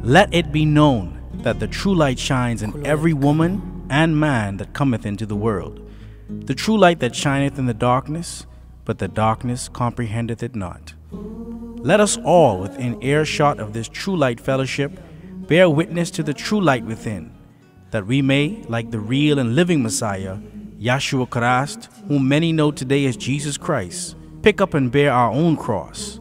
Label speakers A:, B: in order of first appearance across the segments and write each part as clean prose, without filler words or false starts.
A: Let it be known that the true light shines in every woman and man that cometh into the world. The true light that shineth in the darkness, but the darkness comprehendeth it not. Let us all within earshot of this true light fellowship bear witness to the true light within, that we may, like the real and living Messiah, Yahshua Christ, whom many know today as Jesus Christ, pick up and bear our own cross,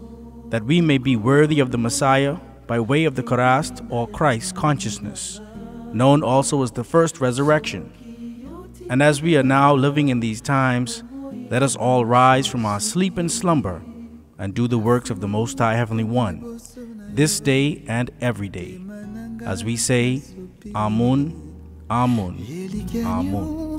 A: that we may be worthy of the Messiah by way of the Christ or Christ consciousness, known also as the first resurrection. And as we are now living in these times, let us all rise from our sleep and slumber and do the works of the Most High Heavenly One, this day and every day, as we say, Amun, Amun, Amun.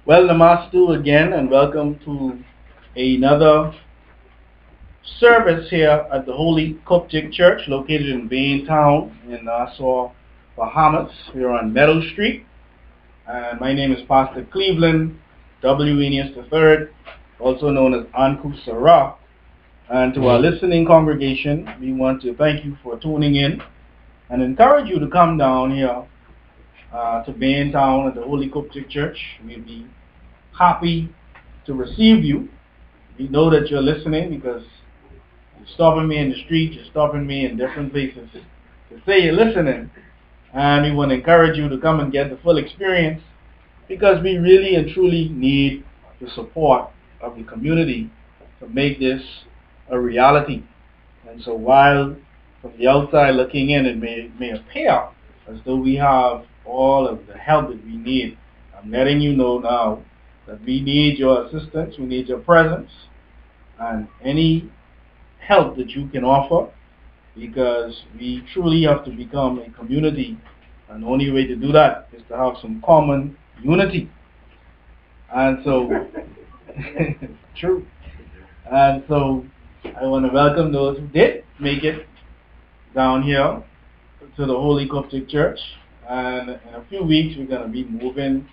B: Well, Namastu again, and welcome to another service here at the Holy Qubtic Church, located in Bain town in Nassau, Bahamas. We're on Meadow Street, and my name is Pastor Cleveland W. Eneas III, also known as Anku Sarah. And to our listening congregation, we want to thank you for tuning in and encourage you to come down here to Bain town at the Holy Qubtic Church. We'll be happy to receive you. We know that you're listening because you're stopping me in the street, you're stopping me in different places to say you're listening. And we want to encourage you to come and get the full experience, because we really and truly need the support of the community to make this a reality. And so while from the outside looking in, it may appear as though we have all of the help that we need, I'm letting you know now that we need your assistance, we need your presence, and any help that you can offer, because we truly have to become a community, and the only way to do that is to have some common unity. And so, true. And so, I want to welcome those who did make it down here to the Holy Qubtic Church. And in a few weeks, we're going to be moving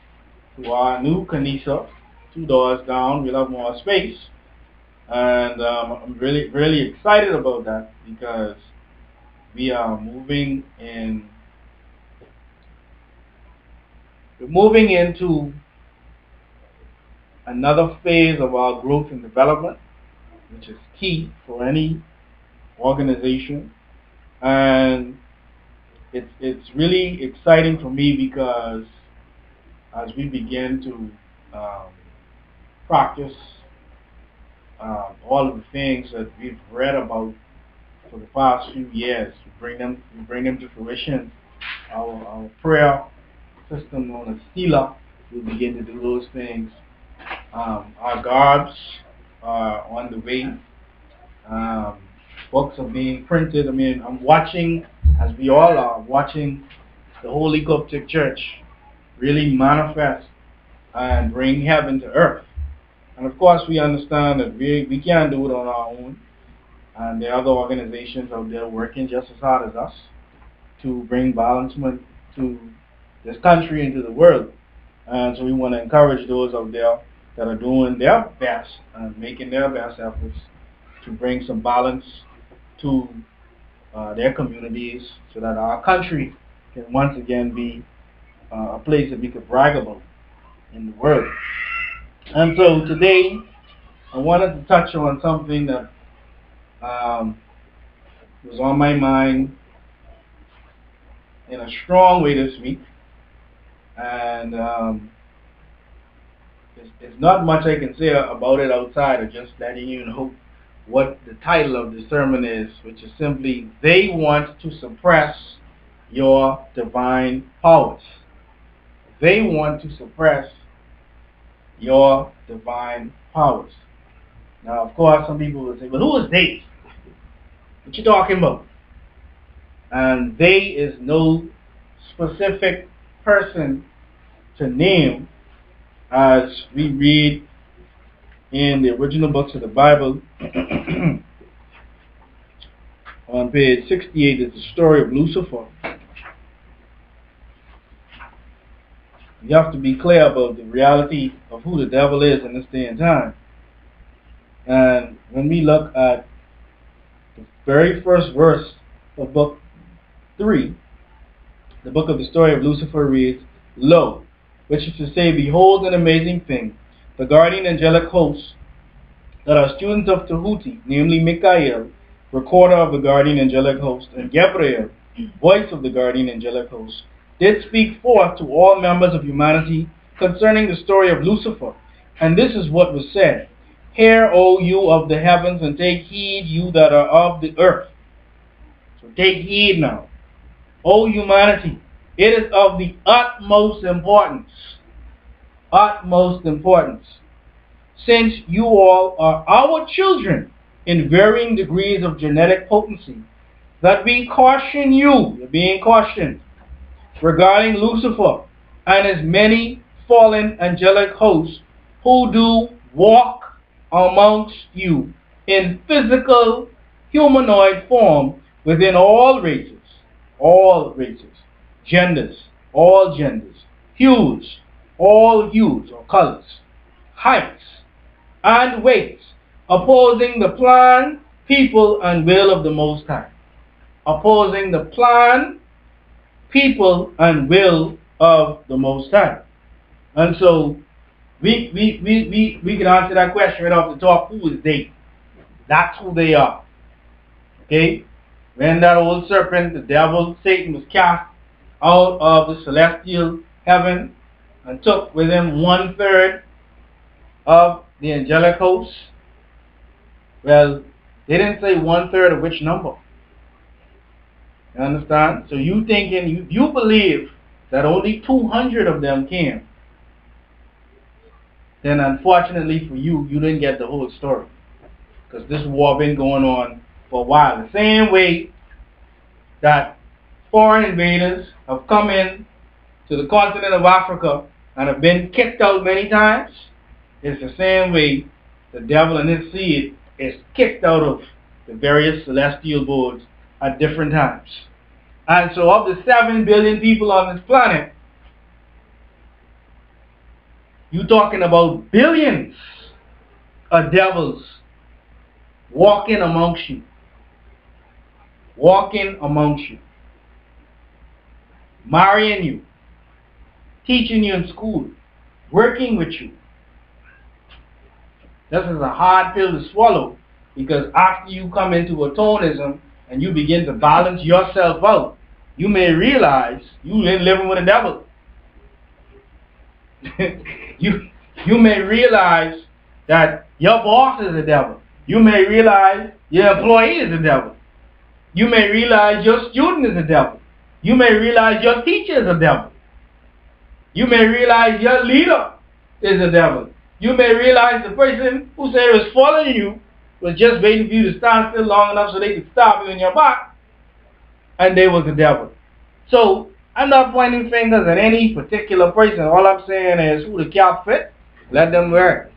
B: to our new Kanisa, 2 doors down. We'll have more space. And I'm really excited about that, because we are moving into another phase of our growth and development, which is key for any organization. And it's really exciting for me, because as we begin to practice all of the things that we've read about for the past few years, we bring them to fruition. Our prayer system known as Sila, we begin to do those things. Our garbs are on the way. Books are being printed. I mean, I'm watching, as we all are, watching the Holy Qubtic Church really manifest and bring heaven to earth. And of course, we understand that we can't do it on our own. And there are other organizations out there working just as hard as us to bring balancement to this country and to the world. And so we want to encourage those out there that are doing their best and making their best efforts to bring some balance to their communities, so that our country can once again be a place that we could brag about in the world. And so today, I wanted to touch on something that was on my mind in a strong way this week. And there's not much I can say about it outside of just letting you know what the title of the sermon is, which is simply, They Want to Suppress Your Divine Powers. They want to suppress your divine powers. Now, of course, some people will say, but who is they? What you talking about? And they is no specific person to name, as we read in the original books of the Bible. on page 68 is the story of Lucifer. You have to be clear about the reality of who the devil is in this day and time. And when we look at the very first verse of book 3, the book of the story of Lucifer reads, Lo, which is to say, behold an amazing thing, the guardian angelic hosts that are students of Qubtic, namely Michael, recorder of the guardian angelic host, and Gabriel, voice of the guardian angelic host, did speak forth to all members of humanity concerning the story of Lucifer. And this is what was said, Hear, O you of the heavens, and take heed, you that are of the earth. So take heed now. O humanity, it is of the utmost importance, since you all are our children in varying degrees of genetic potency, that we caution you, you're being cautioned, regarding Lucifer and his many fallen angelic hosts who do walk amongst you in physical humanoid form within all races, genders, all genders, hues, all hues or colors, heights, and weights, opposing the plan, people, and will of the Most High. Opposing the plan, people, and will of the Most High. And so we can answer that question right off the top. Who is they? That's who they are. Okay? When that old serpent, the devil, Satan, was cast out of the celestial heaven and took with him 1/3 of the angelic hosts, well, they didn't say 1/3 of which number. You understand? So you thinking, you believe that only 200 of them came, then unfortunately for you, you didn't get the whole story. Because this war been going on for a while. The same way that foreign invaders have come in to the continent of Africa and have been kicked out many times, it's the same way the devil and his seed is kicked out of the various celestial boards at different times. And so of the 7 billion people on this planet, you're talking about billions of devils walking amongst you. Marrying you, teaching you in school, working with you. This is a hard pill to swallow, because after you come into atonism and you begin to balance yourself out, you may realize you ain't living with the devil. You may realize that your boss is the devil. You may realize your employee is the devil. You may realize your student is the devil. You may realize your teacher is the devil. You may realize your leader is the devil. You may realize the person who said was following you was just waiting for you to stand still long enough so they could stop you in your back, and they was the devil. So I'm not pointing fingers at any particular person. All I'm saying is, who the cap fit, let them wear it.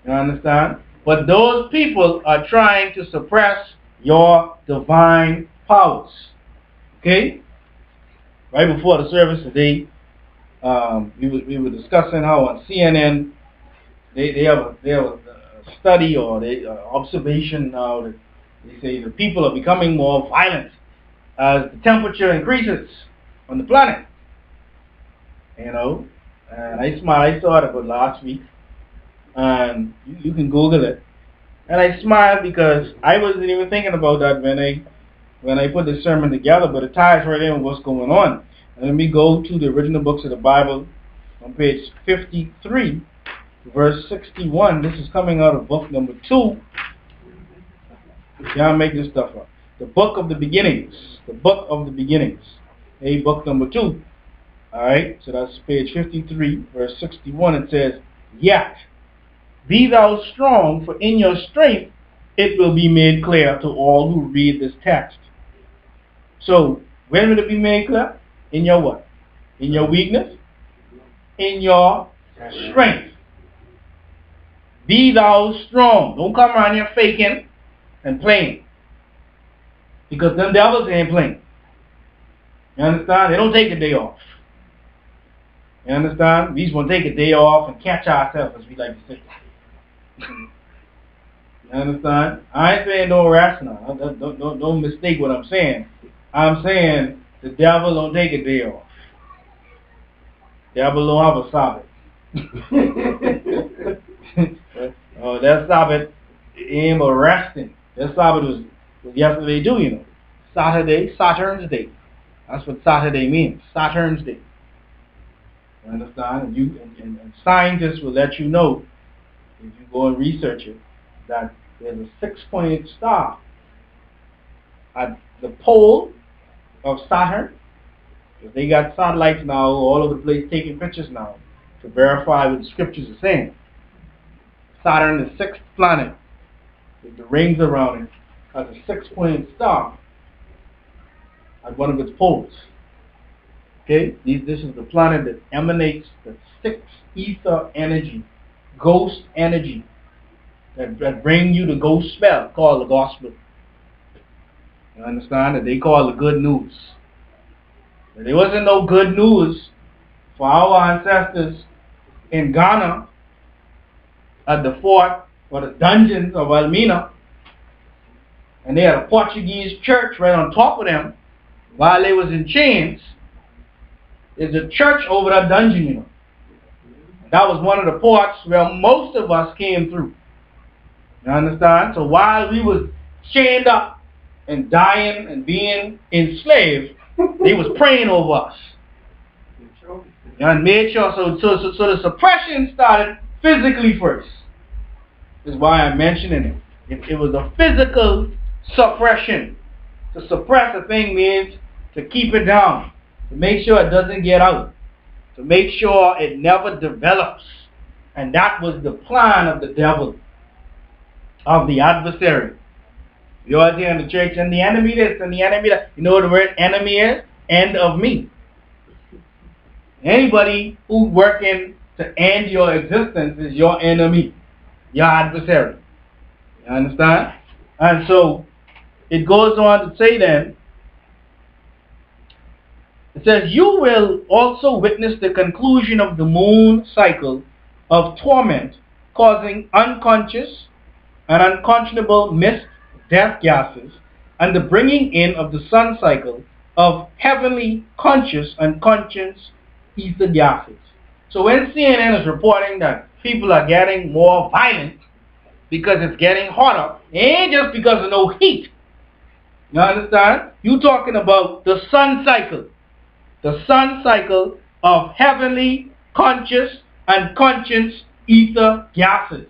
B: You understand? But those people are trying to suppress your divine powers. Okay? Right before the service today, we were discussing how on CNN they have a study or observation now that they say the people are becoming more violent as the temperature increases on the planet. You know, and I saw it about last week, and you can Google it. And I smiled because I wasn't even thinking about that when I put this sermon together, but it ties right in with what's going on. And let me go to the original books of the Bible on page 53, verse 61. This is coming out of book number 2. Y'all make this stuff up. The book of the beginnings. The book of the beginnings. Hey, book number 2. Alright, so that's page 53, verse 61. It says, Yet, be thou strong, for in your strength it will be made clear to all who read this text. So, when will it be made clear? In your what? In your weakness? In your strength. Be thou strong. Don't come around here faking and playing. Because them devils ain't playing. You understand? They don't take a day off. You understand? We just want to take a day off and catch ourselves, as we like to say. You understand? I ain't saying no rest now. Don't mistake what I'm saying. I'm saying the devil don't take a day off. The devil don't have a Sabbath. Oh, that Sabbath ain't but resting. That Sabbath was yesterday too, you know. Saturday, Saturn's Day. That's what Saturday means. Saturn's Day. You understand? And scientists will let you know, if you go and research it, that there's a 6-pointed star at the pole of Saturn. Because they got satellites now all over the place taking pictures now to verify what the scriptures are saying. Saturn, the 6th planet, with the rings around it, has a 6-pointed star at one of its poles. Okay, this is the planet that emanates the 6th ether energy, ghost energy, that bring you the ghost spell called the gospel. You understand? That they call the good news. But there wasn't no good news for our ancestors in Ghana at the fort or the dungeons of Almina. And they had a Portuguese church right on top of them while they was in chains. There's a church over that dungeon, you know. That was one of the ports where most of us came through. You understand? So while we was chained up and dying and being enslaved, they was praying over us. And made sure, so the suppression started physically first. This is why I'm mentioning it. It was a physical suppression. To suppress a thing means to keep it down, to make sure it doesn't get out, to make sure it never develops. And that was the plan of the devil, of the adversary. You are here in the church, and the enemy this, and the enemy that. You know what the word enemy is? End of me. Anybody who's working to end your existence is your enemy, your adversary. You understand? And so, it goes on to say then, it says, you will also witness the conclusion of the moon cycle of torment, causing unconscious and unconscionable mist, death gases, and the bringing in of the sun cycle of heavenly conscious and conscious ether gases. So when CNN is reporting that people are getting more violent because it's getting hotter, it ain't just because of no heat. You understand? You're talking about the sun cycle. The sun cycle of heavenly conscious and conscious ether gases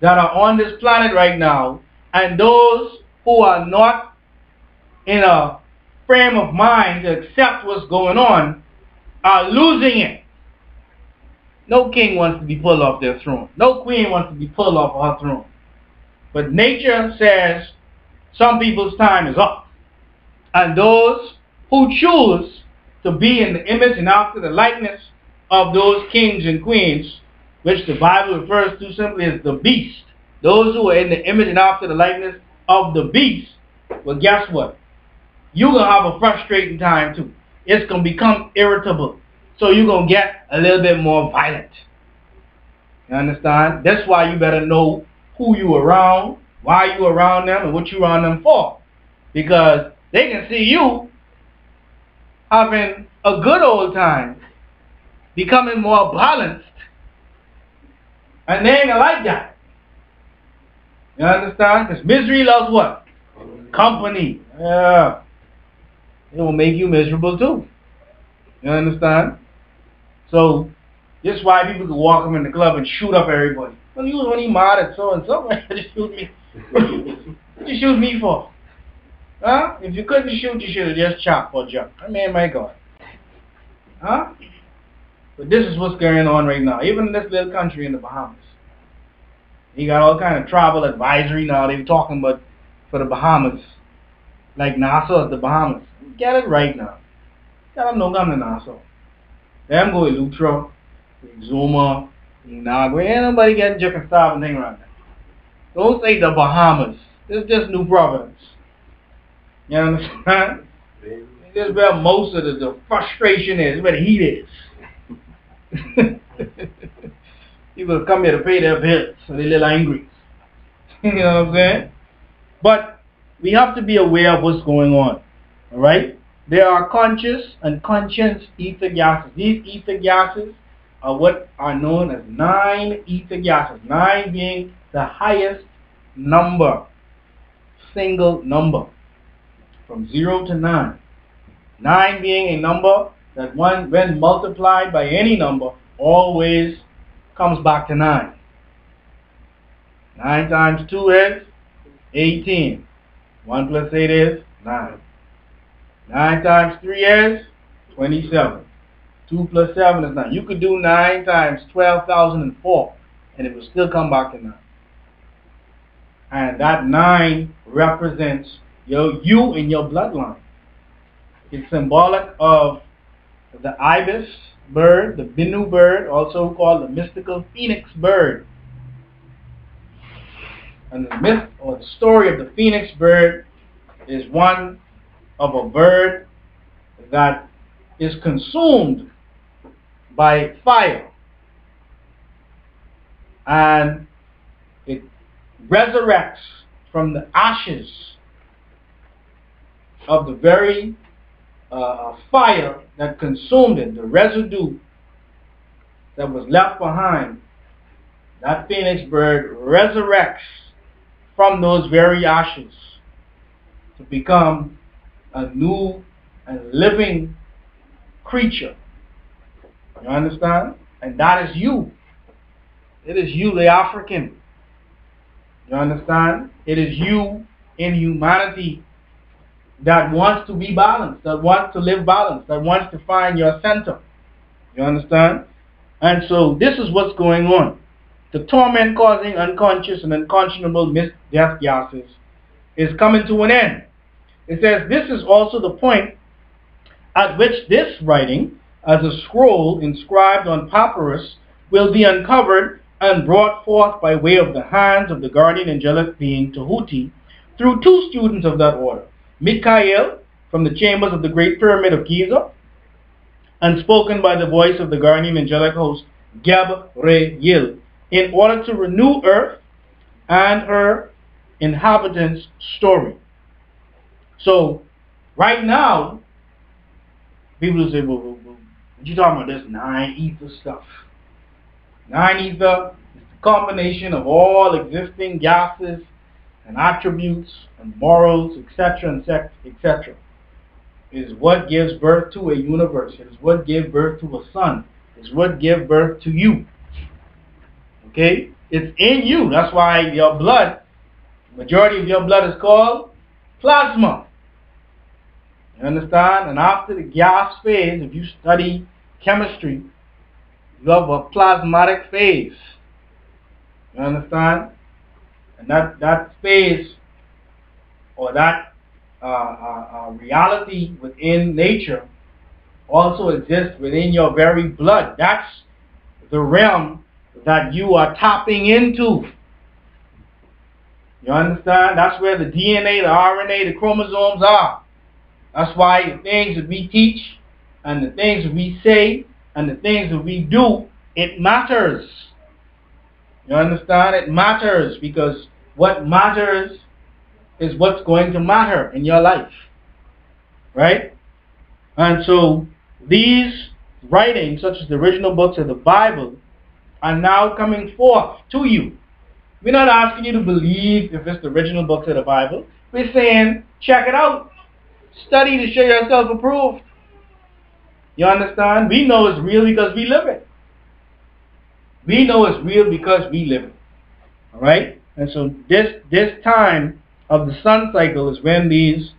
B: that are on this planet right now, and those who are not in a frame of mind to accept what's going on are losing it. No king wants to be pulled off their throne. No queen wants to be pulled off her throne. But nature says some people's time is up. And those who choose to be in the image and after the likeness of those kings and queens, which the Bible refers to simply as the beast. Those who are in the image and after the likeness of the beast, well, guess what? You're going to have a frustrating time too. It's going to become irritable. So you're going to get a little bit more violent. You understand? That's why you better know who you around, why you around them, and what you around them for. Because they can see you having a good old time, becoming more balanced, and they ain't gonna like that. You understand? Because misery loves what? Company. Yeah. It will make you miserable too. You understand? So, this is why people can walk them in the club and shoot up everybody. Well, you was only mad at so and so. Just shoot me. What you shoot me for? Huh? If you couldn't shoot, you should have just chopped or jumped. I mean, my God. Huh? But this is what's going on right now. Even in this little country in the Bahamas. You got all kind of travel advisory now. They're talking about for the Bahamas. Like Nassau is the Bahamas. Get it right now. Tell them no come to Nassau. Them go to Lutra, Zuma, Inagua. Ain't nobody getting jerk and starve and thing around there. Don't say the Bahamas. It's just New Providence. You understand? This is where most of the frustration is, where the heat is. People come here to pay their bills, so they're a little angry. You know what I'm saying? But we have to be aware of what's going on. Alright? There are conscious and conscience ether gases. These ether gases are what are known as 9 ether gases. 9 being the highest number, single number, from 0 to 9. 9 being a number that when multiplied by any number, always comes back to 9. 9 times 2 is 18. 1 plus 8 is 9. 9 times 3 is 27. 2 plus 7 is 9. You could do 9 times 12,004 and it will still come back to 9. And that 9 represents you and your bloodline. It's symbolic of the ibis bird, the Binu bird, also called the mystical phoenix bird. And the myth or the story of the phoenix bird is one of a bird that is consumed by fire, and it resurrects from the ashes of the very fire that consumed it, the residue that was left behind. That phoenix bird resurrects from those very ashes to become a new and living creature. You understand? And that is you. It is you, the African. You understand? It is you in humanity that wants to be balanced, that wants to live balanced, that wants to find your center. You understand? And so this is what's going on. The torment causing unconscious and unconscionable death gases is coming to an end. It says this is also the point at which this writing, as a scroll inscribed on papyrus, will be uncovered and brought forth by way of the hands of the guardian angelic being Tahuti through 2 students of that order, Mikhail from the chambers of the Great Pyramid of Giza, and spoken by the voice of the guardian angelic host Gabriel, in order to renew earth and her inhabitants' story. So, right now, people say, well, what you talking about this 9 ether stuff? 9 ether is the combination of all existing gases and attributes and morals, etc., etc. It is what gives birth to a universe. It is what gives birth to a sun. It is what gives birth to you. Okay? It's in you. That's why your blood, majority of your blood is called plasma. You understand? And after the gas phase, if you study chemistry, you have a plasmatic phase. You understand? And that phase, or that reality within nature, also exists within your very blood. That's the realm that you are tapping into. You understand? That's where the DNA, the RNA, the chromosomes are. That's why the things that we teach and the things that we say and the things that we do, it matters. You understand? It matters because what matters is what's going to matter in your life. Right? And so these writings, such as the original books of the Bible, are now coming forth to you. We're not asking you to believe if it's the original books of the Bible. We're saying, check it out. Study to show yourself approved. You understand? We know it's real because we live it. We know it's real because we live it. Alright? And so this time of the sun cycle is when these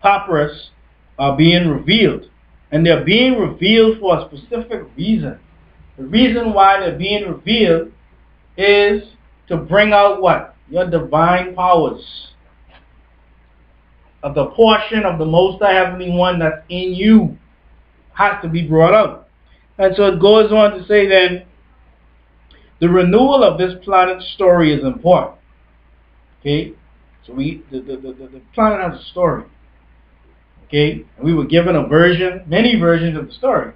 B: papyrus are being revealed. And they're being revealed for a specific reason. The reason why they're being revealed is to bring out what? Your divine powers. Of the portion of the Most High Heavenly One that's in you has to be brought out. And so it goes on to say then, the renewal of this planet's story is important. Okay? So the planet has a story. Okay? And we were given a version, many versions of the story.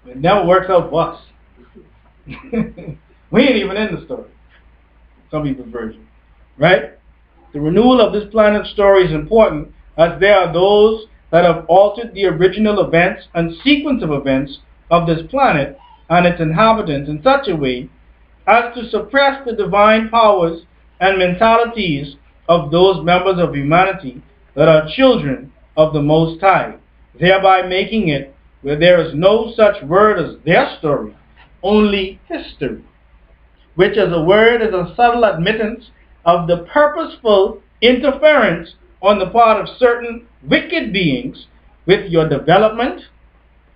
B: It never works out for us. We ain't even in the story. Some people's version. Right? The renewal of this planet's story is important, as there are those that have altered the original events and sequence of events of this planet and its inhabitants in such a way as to suppress the divine powers and mentalities of those members of humanity that are children of the Most High, thereby making it where there is no such word as their story, only history, which as a word is a subtle admittance of the purposeful interference on the part of certain wicked beings with your development,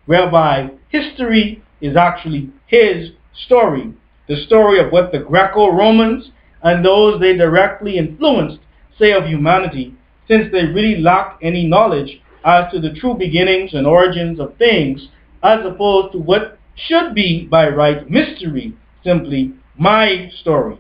B: whereby history is actually his story, the story of what the Greco-Romans and those they directly influenced say of humanity, since they really lack any knowledge as to the true beginnings and origins of things, as opposed to what should be by right mystery, simply my story,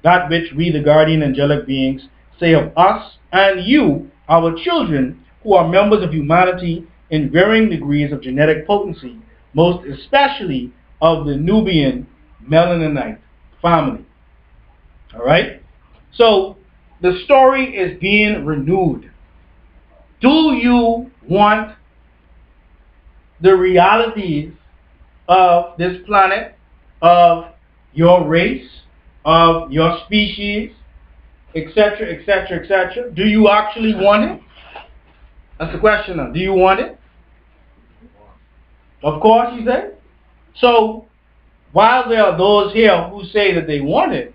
B: that which we, the guardian angelic beings, say of us and you, our children, who are members of humanity in varying degrees of genetic potency, most especially of the Nubian Melanonite family. Alright? So, the story is being renewed. Do you want the realities of this planet, of your race, of your species, etc., etc., etc.? Do you actually want it? That's the question now. Do you want it? Of course, you say. So, while there are those here who say that they want it,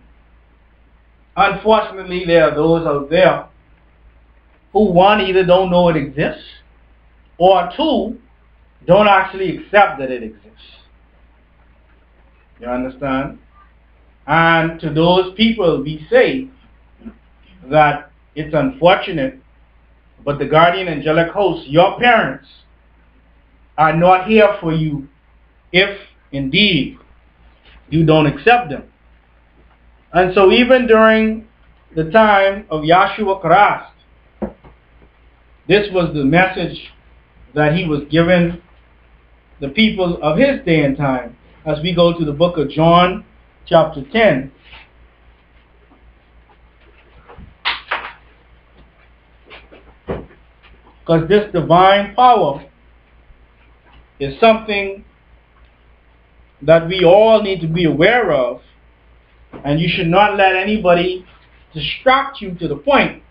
B: unfortunately, there are those out there who, one, either don't know it exists, or two, don't actually accept that it exists. You understand? And to those people, we say that it's unfortunate, but the guardian angelic hosts, your parents, are not here for you if indeed you don't accept them. And so even during the time of Yahshua Christ, this was the message that he was giving the people of his day and time. As we go to the book of John, chapter 10, because this divine power is something that we all need to be aware of, and you should not let anybody distract you to the point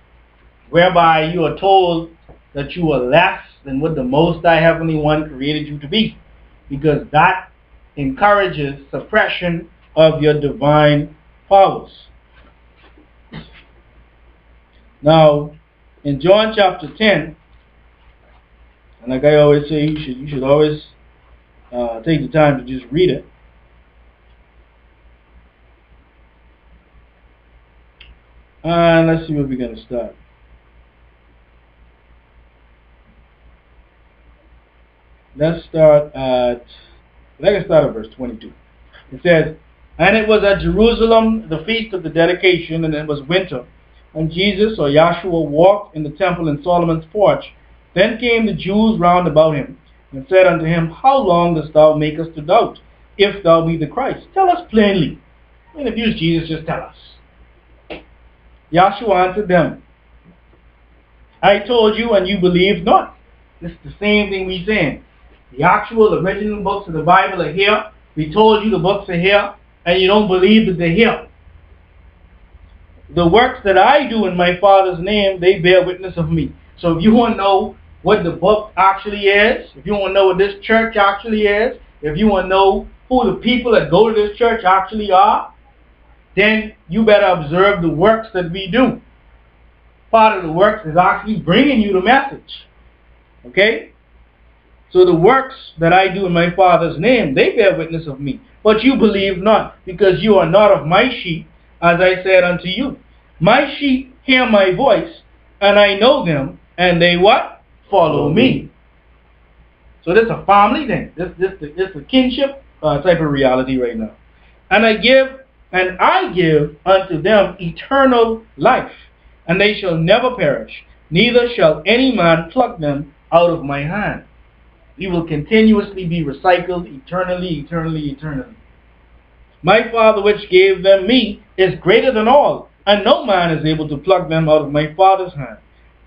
B: whereby you are told that you are less than what the Most High Heavenly One created you to be, because that encourages suppression of your divine powers. Now, in John chapter 10, and like I always say, you should always take the time to just read it. And let's see where we're going to start. Let's start at verse 22. It says, "And it was at Jerusalem the feast of the dedication, and it was winter. And Jesus, or Yahshua, walked in the temple in Solomon's porch. Then came the Jews round about him, and said unto him, How long dost thou make us to doubt? If thou be the Christ, tell us plainly. And if you Jesus, just tell us. Yahshua answered them, I told you, and you believed not. This is the same thing we saying. The actual original books of the Bible are here. We told you the books are here, and you don't believe that they're here. The works that I do in my Father's name, they bear witness of me." So if you want to know what the book actually is, if you want to know what this church actually is, if you want to know who the people that go to this church actually are, then you better observe the works that we do. Part of the works is actually bringing you the message. Okay? So the works that I do in my Father's name, they bear witness of me. But you believe not, because you are not of my sheep, as I said unto you. My sheep hear my voice, and I know them, and they what? Follow me. So this is a family thing. This is a kinship type of reality right now. And I give unto them eternal life, and they shall never perish, neither shall any man pluck them out of my hand. We will continuously be recycled eternally, eternally, eternally. My Father which gave them me is greater than all, and no man is able to pluck them out of my Father's hand.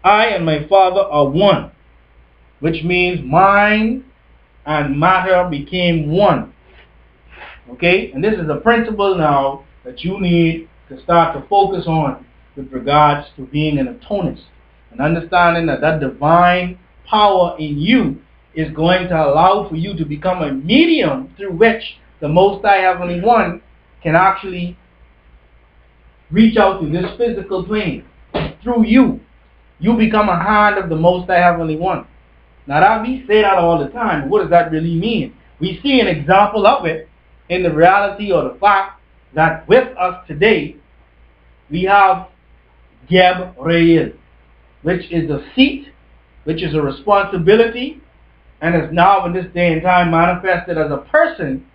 B: I and my Father are one, which means mind and matter became one. Okay? And this is a principle now that you need to start to focus on with regards to being an atonist and understanding that that divine power in you is going to allow for you to become a medium through which the Most High Heavenly One can actually reach out to this physical plane. Through you, you become a hand of the Most High Heavenly One. Now that we say that all the time, what does that really mean? We see an example of it in the reality or the fact that with us today, we have Gabriel, which is a seat, which is a responsibility, and is now in this day and time manifested as a person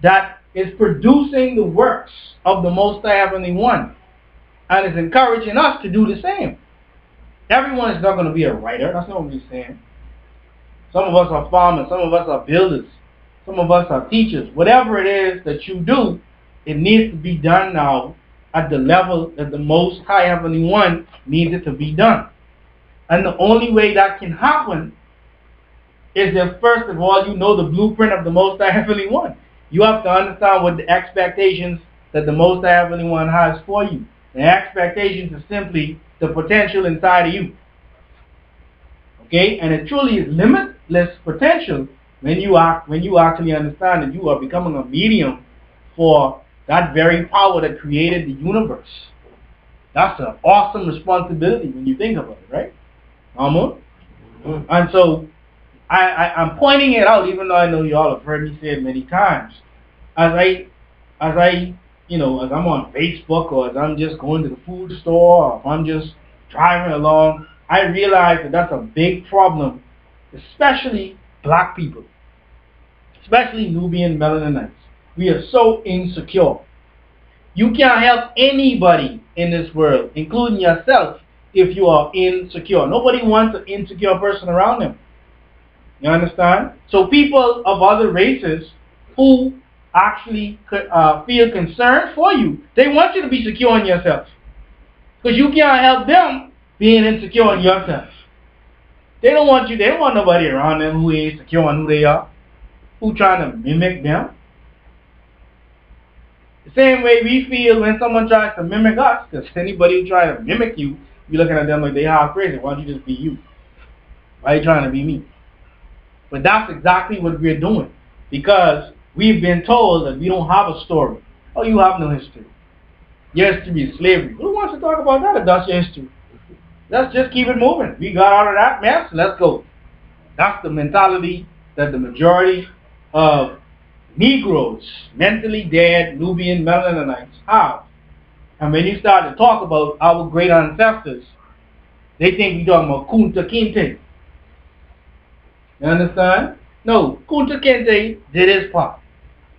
B: that is producing the works of the Most High Heavenly One and is encouraging us to do the same. Everyone is not going to be a writer. That's not what we're saying. Some of us are farmers. Some of us are builders. Some of us are teachers. Whatever it is that you do, it needs to be done now at the level that the Most High Heavenly One needs it to be done. And the only way that can happen is that first of all, you know the blueprint of the Most High Heavenly One. You have to understand what the expectations that the Most High Heavenly One has for you. The expectations is simply the potential inside of you. Okay? And it truly is limitless potential when you actually understand that you are becoming a medium for that very power that created the universe. That's an awesome responsibility when you think about it, right? And so I'm pointing it out, even though I know you all have heard me say it many times. As I'm on Facebook, or as I'm just going to the food store, or if I'm just driving along, I realize that that's a big problem, especially black people, especially Nubian Melaninites. We are so insecure. You can't help anybody in this world, including yourself, if you are insecure. Nobody wants an insecure person around them. You understand? So people of other races who actually feel concerned for you, they want you to be secure in yourself. Because you can't help them being insecure in yourself. They don't want nobody around them who is secure in who they are, who trying to mimic them. The same way we feel when someone tries to mimic us, because anybody who tries to mimic you, you're looking at them like they half crazy. Why don't you just be you? Why are you trying to be me? But that's exactly what we're doing, because we've been told that we don't have a story. Oh, you have no history. Your history is slavery. Who wants to talk about that if that's your history? Let's just keep it moving. We got out of that mess. Let's go. That's the mentality that the majority of Negroes, mentally dead Nubian Melaninites have. And when you start to talk about our great ancestors, they think we're talking about Kunta Kinte. You understand? No, Kunta Kinte did his part.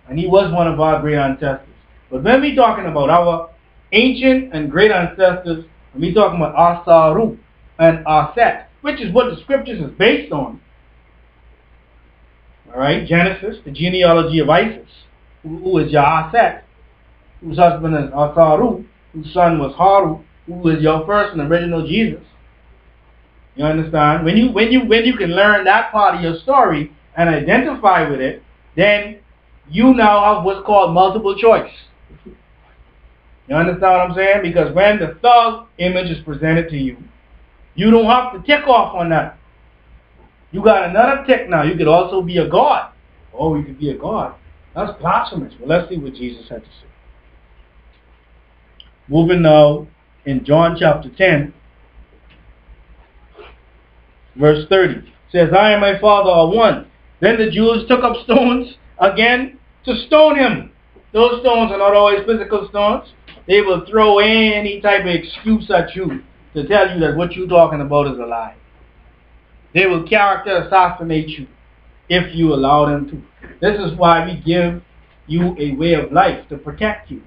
B: And he was one of our great ancestors. But when we're talking about our ancient and great ancestors, when we're talking about Asaru and Aset, which is what the scriptures is based on. Alright, Genesis, the genealogy of Isis, who is your Aset, whose husband is Asaru, whose son was Haru, who is your first and original Jesus. You understand? When you can learn that part of your story and identify with it, then you now have what's called multiple choice. You understand what I'm saying? Because when the thug image is presented to you, you don't have to tick off on that. You got another tick now. You could also be a god. Oh, you could be a god. That's blasphemous. Well, let's see what Jesus had to say. Moving now in John chapter 10, verse 30. It says, I and my Father are one. Then the Jews took up stones again to stone him. Those stones are not always physical stones. They will throw any type of excuse at you to tell you that what you're talking about is a lie. They will character assassinate you if you allow them to. This is why we give you a way of life to protect you.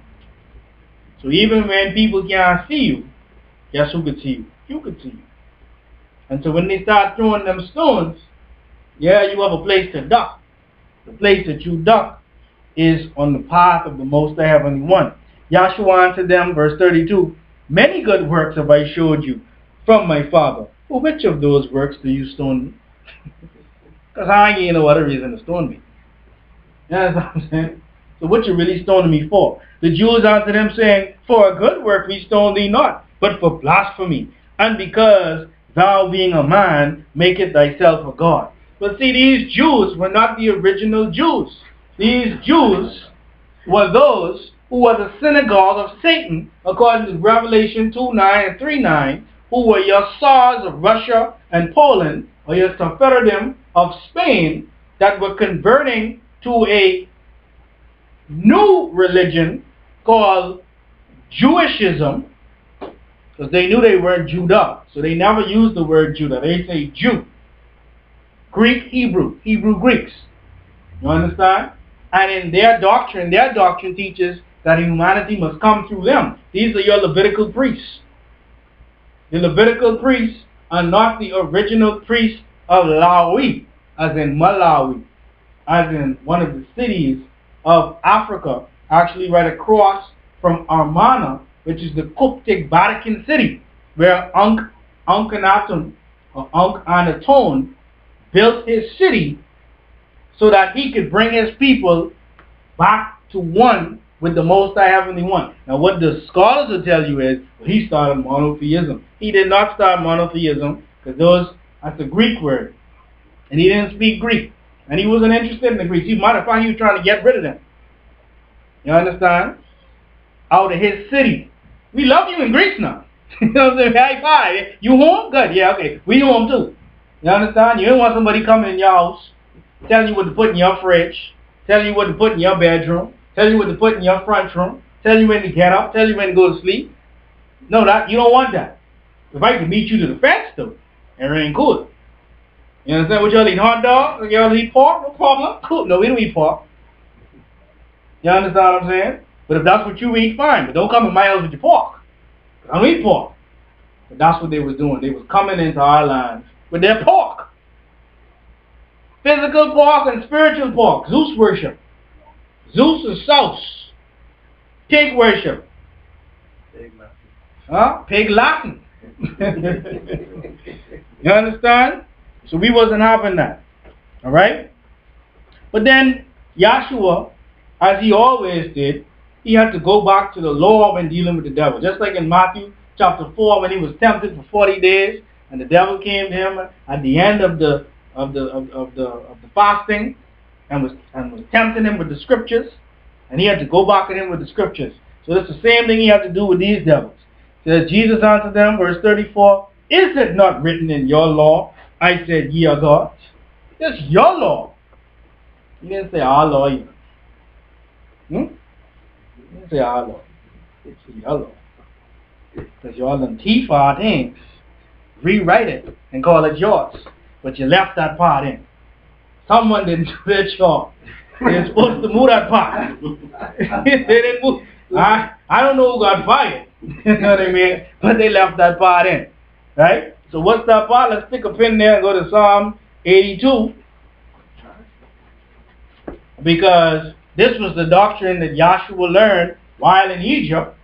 B: So even when people can't see you, guess who could see you? You could see you. And so when they start throwing them stones, yeah, you have a place to duck. The place that you duck is on the path of the Most High Heavenly One. Yahshua answered them, verse 32, many good works have I showed you from my Father. For which of those works do you stone me? Because I ain't no other reason to stone me. You know what I'm saying? So what you really stoning me for? The Jews answered him, saying, for a good work we stone thee not, but for blasphemy, and because thou being a man, makest thyself a God. But see, these Jews were not the original Jews. These Jews were those who were the synagogue of Satan, according to Revelation 2:9 and 3:9, who were your Tsars of Russia and Poland, or your Sephardim of Spain, that were converting to a new religion called Jewishism, because they knew they weren't Judah. So they never used the word Judah. They say Jew. Greek, Hebrew Greeks. You understand? And in their doctrine teaches that humanity must come through them. These are your Levitical priests. The Levitical priests are not the original priests of Lawi, as in Malawi, as in one of the cities of Africa, actually right across from Armana, which is the Qubtic Vatican city, where Akhenaten or Akhenaton built his city so that he could bring his people back to one with the Most High Heavenly One. Now what the scholars will tell you is, well, he started monotheism. He did not start monotheism, because that's a Greek word. And he didn't speak Greek. And he wasn't interested in the Greeks. He might have found he was trying to get rid of them. You understand? Out of his city. We love you in Greece now. You know what I'm saying? High five. You home? Good. Yeah, okay. We home too. You understand? You don't want somebody coming in your house, telling you what to put in your fridge, telling you what to put in your bedroom, telling you what to put in your front room, telling you when to get up, telling you when to go to sleep. No, that you don't want that. If I can beat you to the fence, though, it ain't cool. You understand? What y'all eat? Hot dogs? Y'all eat pork? No problem. Cool. No, we don't eat pork. You understand what I'm saying? But if that's what you eat, fine. But don't come in my house with your pork. I don't eat pork. But that's what they was doing. They was coming into our land with their pork. Physical pork and spiritual pork. Zeus worship. Zeus is sauce. Pig worship.
C: Pig Latin.
B: Huh? Pig Latin. You understand? So we wasn't having that. Alright? But then Yahshua, as he always did, he had to go back to the law when dealing with the devil. Just like in Matthew chapter 4, when he was tempted for 40 days, and the devil came to him at the end of the fasting and was tempting him with the scriptures, and he had to go back at him with the scriptures. So that's the same thing he had to do with these devils. So Jesus answered them, verse 34, is it not written in your law, I said, ye are gods? It's your law. He didn't say our law either. He didn't say our law. It's your law. Because y'all done T-far things. Rewrite it and call it yours. But you left that part in. Someone didn't do their job. They're supposed to move that part. They didn't move. I don't know who got fired. You know what I mean? But they left that part in. Right? So what's that part? Let's stick a pin there and go to Psalm 82. Because this was the doctrine that Yahshua learned while in Egypt,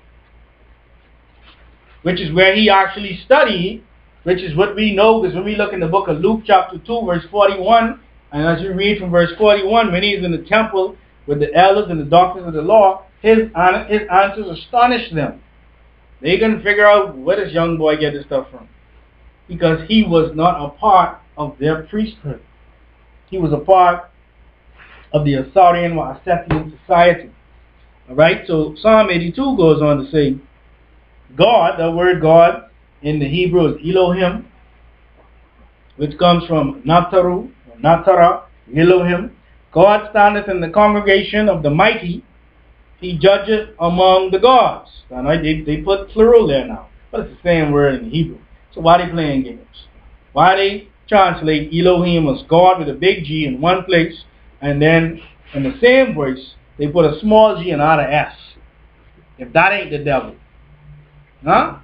B: which is where he actually studied, which is what we know, because when we look in the book of Luke chapter 2 verse 41, and as you read from verse 41, when he's in the temple with the elders and the doctors of the law, his answers astonished them. They couldn't figure out where this young boy get this stuff from, because he was not a part of their priesthood. He was a part of the Assyrian or Assyrian society. Alright, so Psalm 82 goes on to say, God, the word God in the Hebrew is Elohim, which comes from Nataru, or Natara, Elohim. God standeth in the congregation of the mighty, he judgeth among the gods. Now, they put plural there now, but it's the same word in the Hebrew. So why are they playing games? Why they translate Elohim as God with a big G in one place, and then in the same verse, they put a small g and not an S? If that ain't the devil. Huh?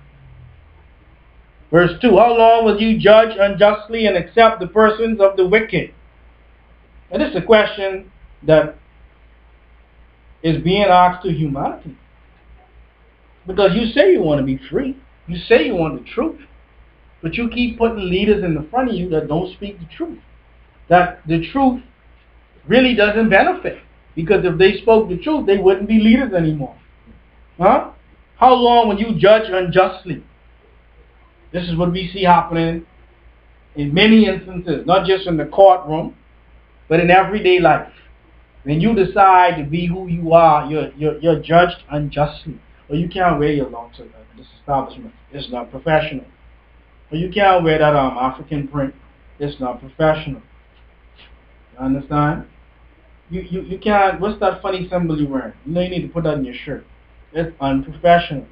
B: Verse 2, how long will you judge unjustly and accept the persons of the wicked? And this is a question that is being asked to humanity. Because you say you want to be free. You say you want the truth. But you keep putting leaders in the front of you that don't speak the truth. That the truth really doesn't benefit. Because if they spoke the truth, they wouldn't be leaders anymore. Huh? How long will you judge unjustly? This is what we see happening in many instances, not just in the courtroom, but in everyday life. When you decide to be who you are, you're judged unjustly. Or you can't wear your long shirt in this establishment. It's not professional. Or you can't wear that African print. It's not professional. You understand? You can't. What's that funny symbol you're wearing? You know you need to put that in your shirt. It's unprofessional.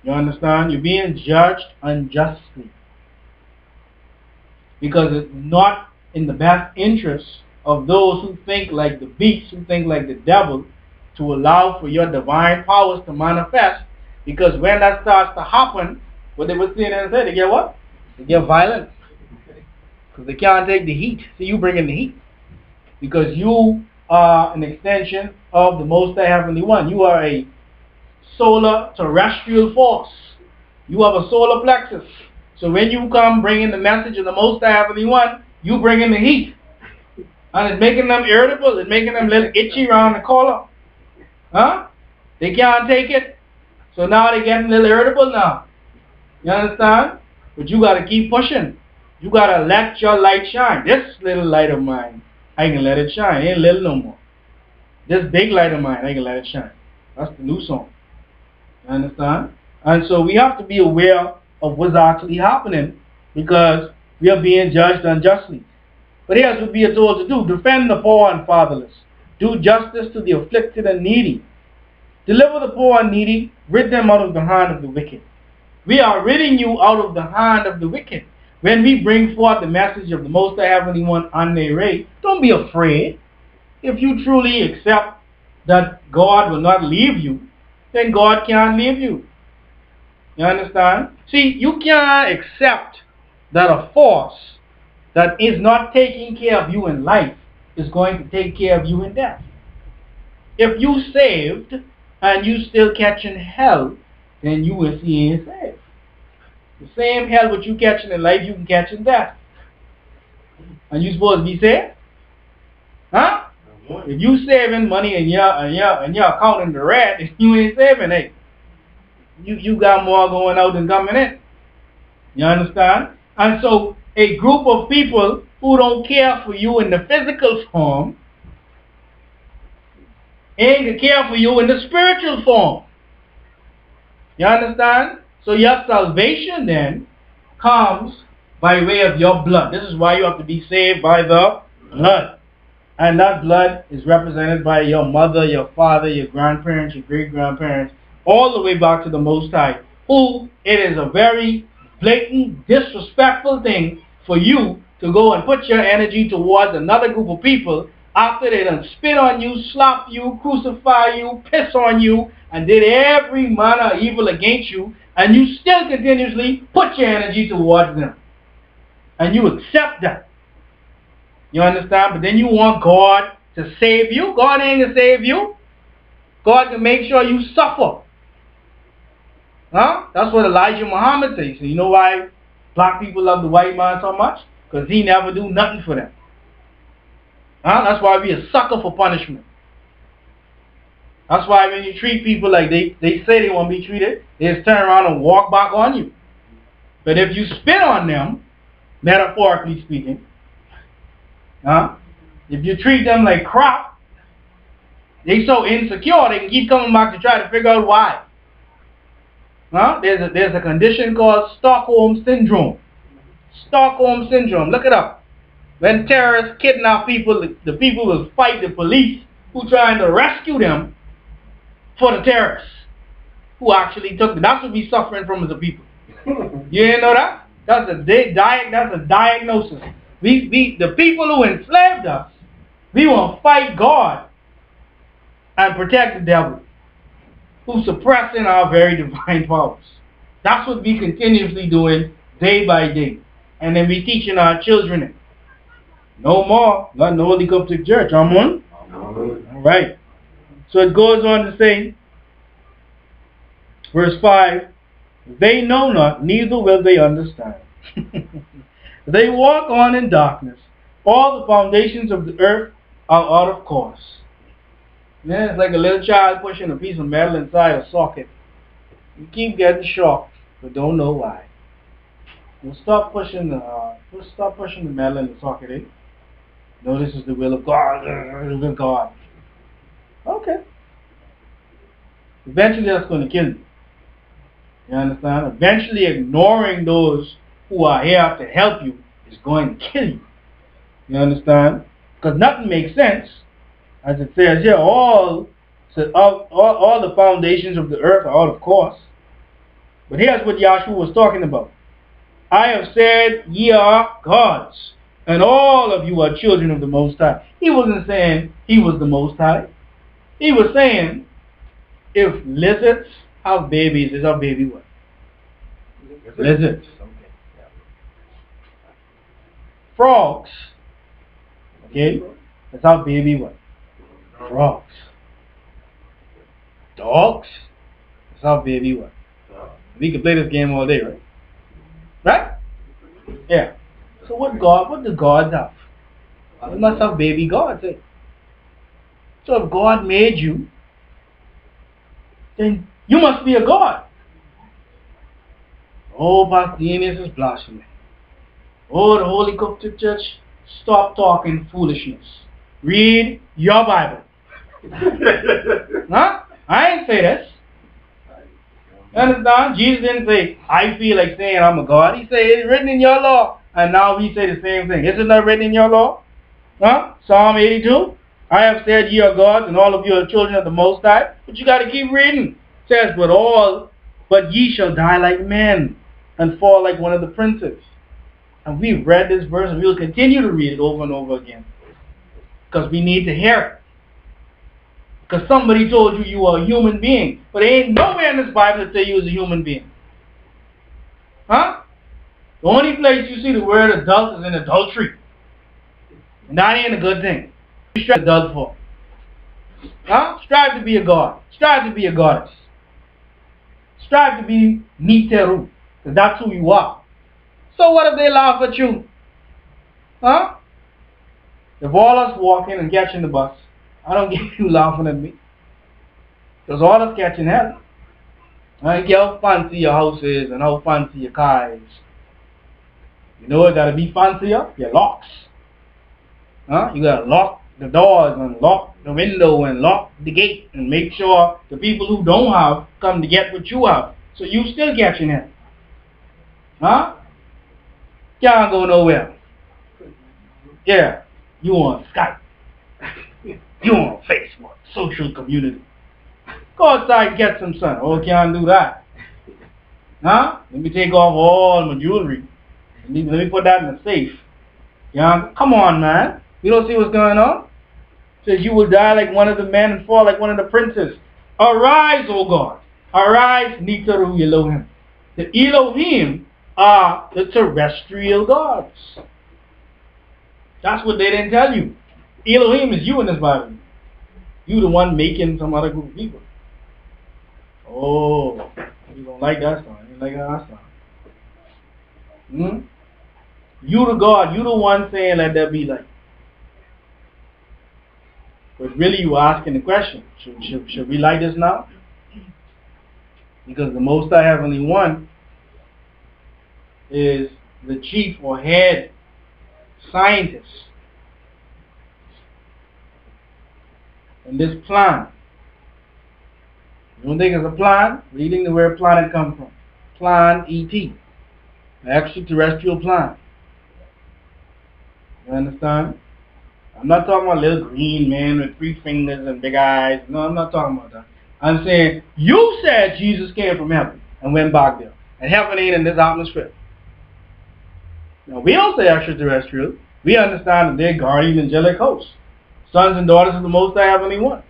B: You understand? You're being judged unjustly. Because it's not in the best interest of those who think like the beast, who think like the devil, to allow for your divine powers to manifest. Because when that starts to happen, what they would say and say, they get what? They get violent. Because they can't take the heat. See, you bring in the heat. Because you are an extension of the Most High Heavenly One. You are a solar terrestrial force. You have a solar plexus. So when you come bringing the message of the Most High Heavenly One, you bring in the heat. And it's making them irritable. It's making them a little itchy around the collar. Huh? They can't take it. So now they're getting a little irritable now. You understand? But you got to keep pushing. You got to let your light shine. This little light of mine, I can let it shine. It ain't little no more. This big light of mine, I can let it shine. That's the new song. You understand? And so we have to be aware of what's actually happening because we are being judged unjustly. But here's what we are told to do. Defend the poor and fatherless. Do justice to the afflicted and needy. Deliver the poor and needy. Rid them out of the hand of the wicked. We are ridding you out of the hand of the wicked. When we bring forth the message of the Most High Heavenly One on their way, don't be afraid. If you truly accept that God will not leave you, then God can't leave you. You understand? See, you can't accept that a force that is not taking care of you in life is going to take care of you in death. If you saved and you still catching hell, then you will see ain't saved. The same hell what you catching in life, you can catch in death. And you supposed to be saved? Huh? If you saving money and you're account in the red, you ain't saving it. You got more going out than coming in. You understand? And so a group of people who don't care for you in the physical form ain't gonna care for you in the spiritual form. You understand? So your salvation then comes by way of your blood. This is why you have to be saved by the blood. And that blood is represented by your mother, your father, your grandparents, your great-grandparents, all the way back to the Most High, who it is a very blatant, disrespectful thing for you to go and put your energy towards another group of people after they done spit on you, slap you, crucify you, piss on you, and did every manner of evil against you, and you still continuously put your energy towards them. And you accept that. You understand? But then you want God to save you. God ain't going to save you. God can make sure you suffer. Huh? That's what Elijah Muhammad says. So you know why black people love the white man so much? Because he never do nothing for them. Huh? That's why we a sucker for punishment. That's why when you treat people like they say they want to be treated, they just turn around and walk back on you. But if you spit on them, metaphorically speaking, if you treat them like crap, they so insecure they can keep coming back to try to figure out why. There's a condition called Stockholm Syndrome. Stockholm Syndrome. Look it up. When terrorists kidnap people, the people will fight the police who trying to rescue them for the terrorists who actually took them. That's what we're suffering from as a people. You didn't know that? That's a diagnosis. The people who enslaved us, we want to fight God and protect the devil who's suppressing our very divine powers. That's what we continuously doing day by day. And then we teaching our children it. No more. Not in the Holy Qubtic Church. Amen? All right. So it goes on to say, verse 5, they know not, neither will they understand. They walk on in darkness. All the foundations of the earth are out of course. Yeah, it's like a little child pushing a piece of metal inside a socket. You keep getting shocked, but don't know why. You'll stop pushing the metal in the socket, eh? No, this is the will of God. The will of God. Okay. Eventually that's going to kill you. You understand? Eventually ignoring those who are here to help you is going to kill you. You understand? Because nothing makes sense. As it says here, all the foundations of the earth are out of course. But here's what Yahshua was talking about. I have said ye are gods, and all of you are children of the Most High. He wasn't saying he was the Most High. He was saying, if lizards have babies, is our baby what? Lizards. Frogs. Okay? Is our baby what? Frogs. Dogs. Is our baby what? We can play this game all day, right? Right? Yeah. So what do gods have? They must have baby gods, eh? So if God made you, then you must be a god. Oh, Pastor Eneas is blasphemy. Oh, the Holy Qubtic Church, stop talking foolishness. Read your Bible. Huh? I ain't say this. You understand? Jesus didn't say, I feel like saying I'm a God. He said, it's written in your law. And now we say the same thing. Isn't that written in your law? Huh? Psalm 82. I have said ye are gods, and all of you are children of the Most High. But you got to keep reading. It says, but ye shall die like men, and fall like one of the princes. And we've read this verse, and we'll continue to read it over and over again. Because we need to hear it. Because somebody told you you are a human being. But there ain't nowhere in this Bible that say you was a human being. Huh? The only place you see the word adult is in adultery. And that ain't a good thing. You strive to be adult for. Huh? Strive to be a god. Strive to be a goddess. Strive to be Niteru. Because that's who you are. So what if they laugh at you? Huh? If all us walking and catching the bus, I don't get you laughing at me. Because all us catching hell. I don't care how fancy your house is and how fancy your car is. You know it gotta be fancier? Your locks. Huh? You gotta lock the doors and lock the window and lock the gate and make sure the people who don't have come to get what you have. So you still catching hell. Huh? Can't go nowhere. Yeah. You on Skype. You on Facebook. Social community. Go outside and get some sun. Oh, can't do that. Huh? Let me take off all my jewelry. Let me put that in the safe. Yeah? Come on, man. You don't see what's going on? It says you will die like one of the men and fall like one of the princes. Arise, O God. Arise, Nitaru Elohim. The Elohim are the terrestrial gods. That's what they didn't tell you. Elohim is you in this Bible. You the one making some other group of people. Oh, you don't like that song. You like that song. You the God. You the one saying let there be light. But really you are asking the question, should we like this now? Because the Most High Heavenly One is the chief or head scientist in this plan. You don't think it's a plan? Reading where planet come from. Plan ET. The extraterrestrial plan. You understand? I'm not talking about a little green man with 3 fingers and big eyes. No, I'm not talking about that. I'm saying, you said Jesus came from heaven and went back there. And heaven ain't in this atmosphere. Now, we don't say extraterrestrial. We understand that they're guardian angelic hosts. Sons and daughters of the Most High Heavenly One.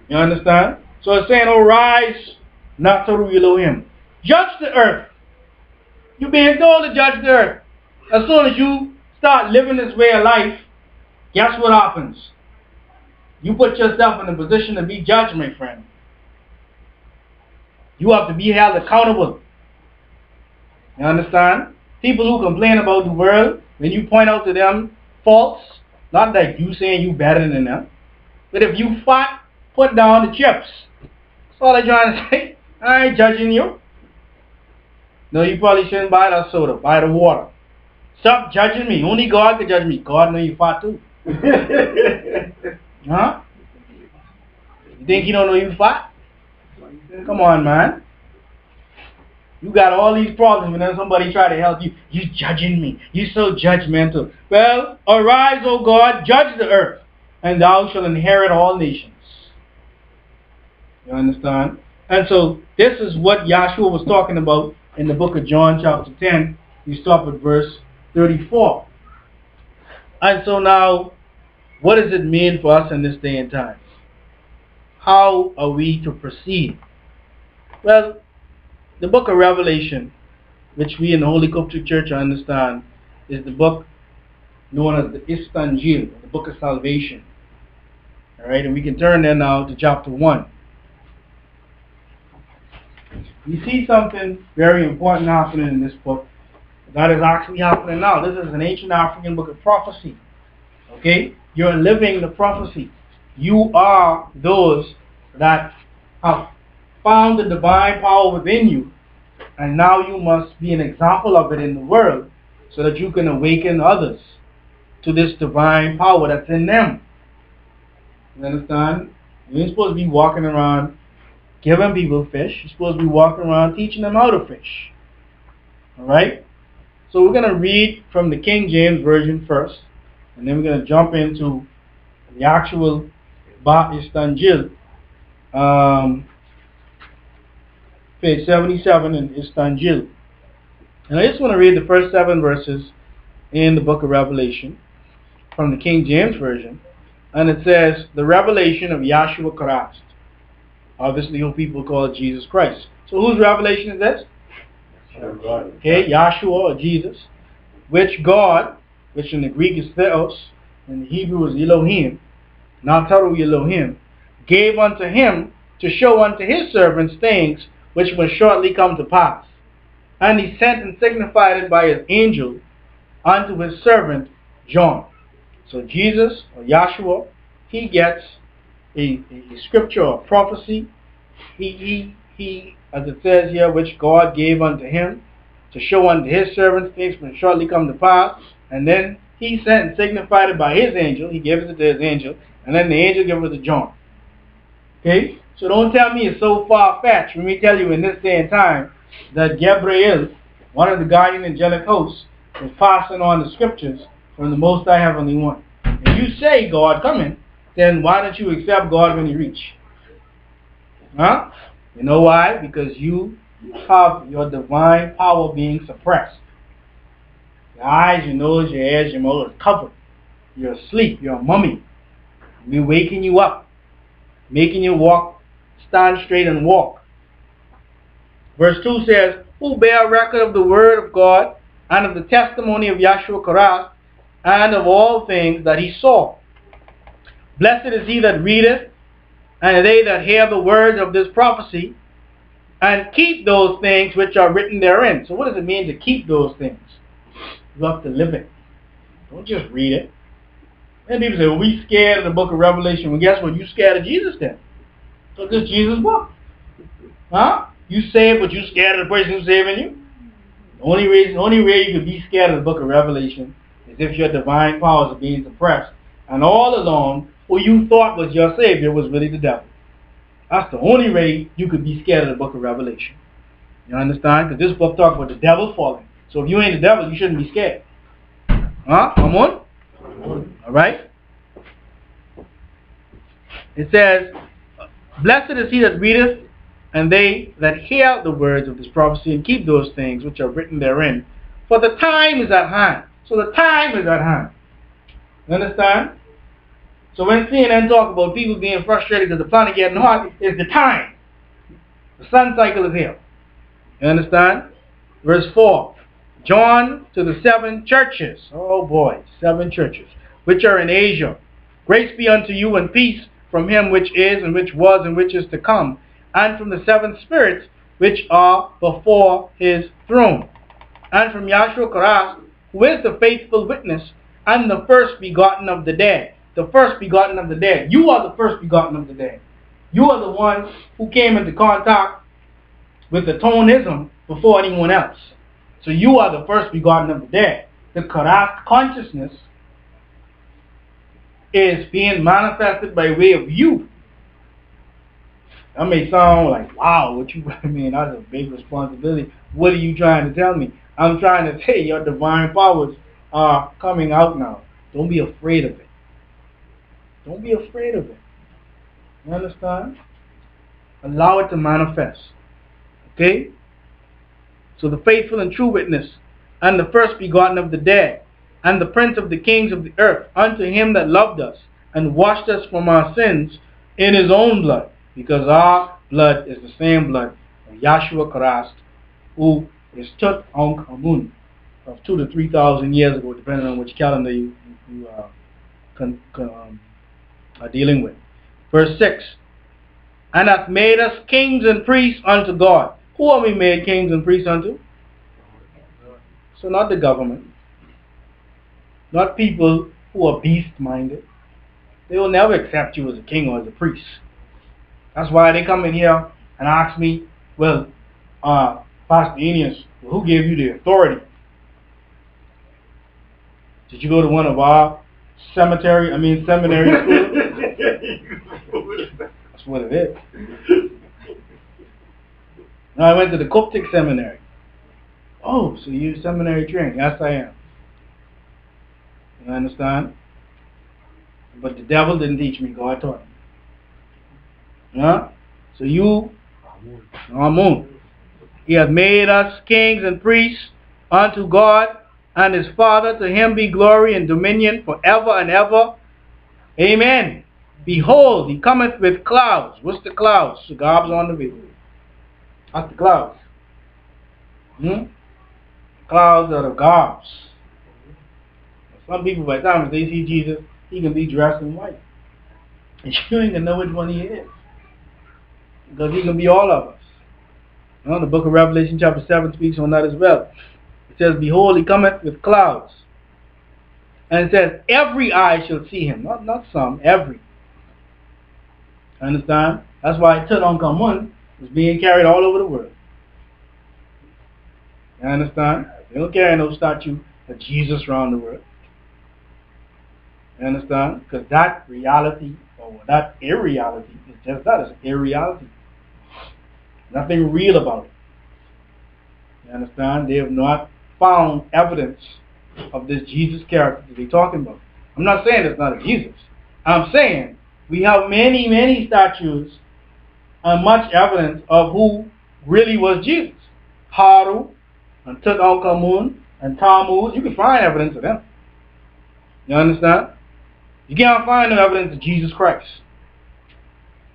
B: You understand? So it's saying, oh, rise, not to Elohim. Judge the earth. You're being told to judge the earth. As soon as you start living this way of life, guess what happens? You put yourself in a position to be judged, my friend. You have to be held accountable. You understand? People who complain about the world, when you point out to them faults, not that you saying you better than them, but if you fat, put down the chips. That's all I'm trying to say. I ain't judging you. No, you probably shouldn't buy that soda. Buy the water. Stop judging me. Only God can judge me. God know you fat too. Huh? You think he don't know you fat? Come on, man. You got all these problems and then somebody try to help you. You judging me. You so judgmental. Well, arise, O God, judge the earth, and thou shalt inherit all nations. You understand? And so this is what Yahshua was talking about in the book of John chapter 10. You stop at verse 34. And so now, what does it mean for us in this day and time? How are we to proceed? Well, the book of Revelation, which we in the Holy Qubtic Church understand, is the book known as the Istangil, the book of salvation. Alright, and we can turn there now to chapter 1. We see something very important happening in this book. That is actually happening now. This is an ancient African book of prophecy. Okay? You're living the prophecy. You are those that have found the divine power within you, and now you must be an example of it in the world so that you can awaken others to this divine power that's in them. You understand? You ain't supposed to be walking around giving people fish. You're supposed to be walking around teaching them how to fish. Alright? So we're going to read from the King James Version first, and then we're going to jump into the actual Istangil, page 77 in Istangil. And I just want to read the first 7 verses in the book of Revelation from the King James Version. And it says, the revelation of Yahshua Christ. Obviously, who people call Jesus Christ. So whose revelation is this? Okay, Yahshua or Jesus, which God, which in the Greek is Theos, in the Hebrew is Elohim, Nataru Elohim, gave unto him to show unto his servants things which must shortly come to pass. And he sent and signified it by his angel unto his servant John. So Jesus, or Yahshua, he gets a scripture or prophecy. He, as it says here, which God gave unto him to show unto his servants things which must shortly come to pass. And then he sent and signified it by his angel. He gave it to his angel. And then the angel gave it to John. Okay? So don't tell me it's so far-fetched when we tell you in this day and time that Gabriel, one of the guardian angelic hosts, is passing on the scriptures from the Most High Heavenly One. If you say God coming, then why don't you accept God when you reach? Huh? You know why? Because you have your divine power being suppressed. Your eyes, your nose, your ears, your mouth are covered. You're asleep. You're a mummy. We're waking you up, making you walk, stand straight and walk. Verse 2 says, who bear record of the word of God and of the testimony of Yahshua Christ and of all things that he saw. Blessed is he that readeth, and they that hear the words of this prophecy, and keep those things which are written therein. So what does it mean to keep those things? You have to live it. Don't just read it. And people say, well, we scared of the book of Revelation. Well, guess what? You scared of Jesus then. So this is Jesus' book. Huh? You saved, but you scared of the person who's saving you? The only way you could be scared of the book of Revelation is if your divine powers are being suppressed. And all along, who you thought was your Savior was really the devil. That's the only way you could be scared of the book of Revelation. You understand? Because this book talks about the devil falling. So if you ain't the devil, you shouldn't be scared. Huh? Come on? Alright? It says, blessed is he that readeth, and they that hear the words of this prophecy, and keep those things which are written therein. For the time is at hand. So the time is at hand. You understand? So when CNN talk about people being frustrated because the planet getting hot, it's the time. The sun cycle is here. You understand? Verse 4. John to the 7 churches. Oh boy, 7 churches, which are in Asia. Grace be unto you and peace from him which is, and which was, and which is to come, and from the 7 spirits which are before his throne, and from Yahshua Christ, who is the faithful witness, and the first begotten of the dead. The first begotten of the dead. You are the first begotten of the dead. You are the one who came into contact with the tonism before anyone else. So you are the first begotten of the dead. The Karas consciousness is being manifested by way of you. That may sound like, wow, what you, I mean, that's a big responsibility. What are you trying to tell me? I'm trying to say your divine powers are coming out now. Don't be afraid of it. Don't be afraid of it. You understand? Allow it to manifest. Okay? So the faithful and true witness, and the first begotten of the dead, and the prince of the kings of the earth, unto him that loved us, and washed us from our sins in his own blood, because our blood is the same blood of Yahshua Christ, who is Tut Ankh Amun, of 2,000 to 3,000 years ago, depending on which calendar you are dealing with. Verse 6, and hath made us kings and priests unto God. Who are we made kings and priests unto? So not the government. Not people who are beast-minded. They will never accept you as a king or as a priest. That's why they come in here and ask me, well, Pastor Eneas, who gave you the authority? Did you go to one of our seminary schools? That's what it is. No, I went to the Qubtic seminary. Oh, so you're seminary trained? Yes, I am. You understand? But the devil didn't teach me. God taught me. Huh? So you, Amun. He hath made us kings and priests unto God and his Father. To him be glory and dominion forever and ever. Amen. Behold, he cometh with clouds. What's the clouds? The gobs on the way. That's the clouds. Clouds are the gobs. Some people, by the time they see Jesus, he can be dressed in white. And you ain't gonna know which one he is. Because he can be all of us. You know, the book of Revelation chapter 7 speaks on that as well. It says, behold, he cometh with clouds. And it says, every eye shall see him. Not some, every. Understand? That's why Tutankhamun is being carried all over the world. You understand? They don't carry no statue of Jesus around the world. You understand? Because that reality, or that irreality, is just that. It's irreality. Nothing real about it. You understand? They have not found evidence of this Jesus character that they're talking about. I'm not saying it's not a Jesus. I'm saying we have many, many statues and much evidence of who really was Jesus. Haru and Tutankhamun and Tammuz. You can find evidence of them. You understand? You can't find no evidence of Jesus Christ.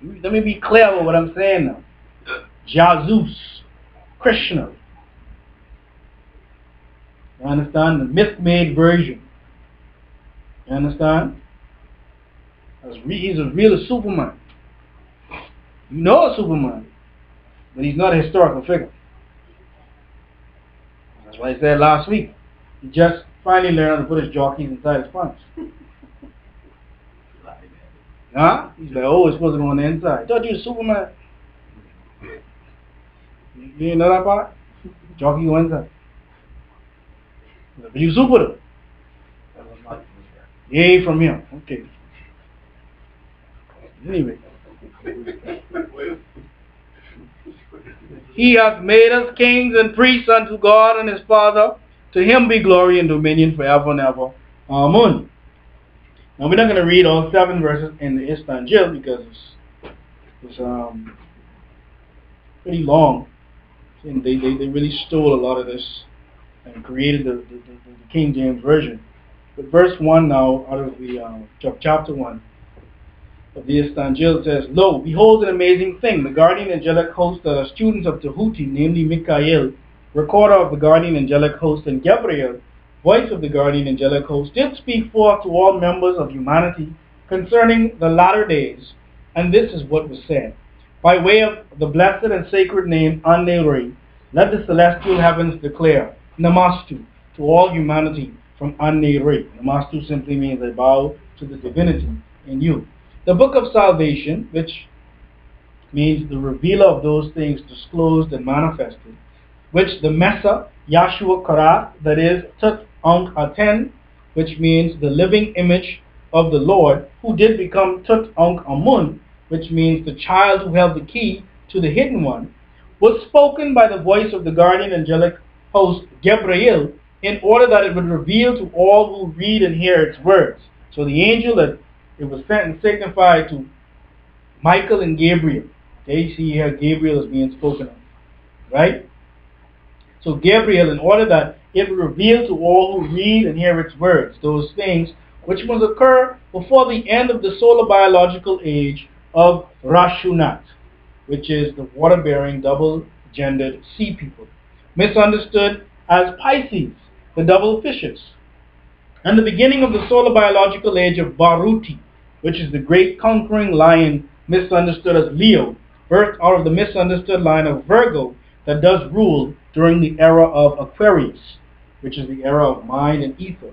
B: Let me be clear with what I'm saying now. Jesus, Krishna. You understand? The myth-made version. You understand? He's as real as Superman. You know a Superman, but he's not a historical figure. That's why I said last week, he just finally learned how to put his jockeys inside his pants. Huh? He's like, oh, it's supposed to go on the inside. I thought you were Superman. You didn't know that part? Jockey go inside. But you super though. He ain't from here. Okay. Anyway. He hath made us kings and priests unto God and his Father. To him be glory and dominion forever and ever. Amen. Now we're not going to read all 7 verses in the Istanjil because it's pretty long. And they really stole a lot of this and created the King James Version. But verse 1 now, out of the chapter 1 of the Istanjil says, lo, behold an amazing thing. The guardian angelic hosts that are students of Tahuti, namely Mikael, recorder of the guardian angelic host, and Gabriel, voice of the guardian angelic host, did speak forth to all members of humanity concerning the latter days, and this is what was said. By way of the blessed and sacred name An-Re, let the celestial heavens declare, Namastu, to all humanity from An-Re. Namastu simply means I bow to the divinity in you. The book of salvation, which means the revealer of those things disclosed and manifested, which the Mesa, Yahshua Karat, that is, Tut Ankh Aten, which means the living image of the Lord, who did become Tut Ankh Amun, which means the child who held the key to the hidden one, was spoken by the voice of the guardian angelic host Gabriel, in order that it would reveal to all who read and hear its words. So the angel that it was sent and signified to Michael and Gabriel. Okay, you see here Gabriel is being spoken of, right? So Gabriel, in order that it would reveal to all who read and hear its words, those things which must occur before the end of the solar biological age of Rashunat, which is the water-bearing, double-gendered sea people, misunderstood as Pisces, the double fishes, and the beginning of the solar biological age of Baruti, which is the great conquering lion, misunderstood as Leo, birthed out of the misunderstood line of Virgo that does rule during the era of Aquarius, which is the era of mind and ether.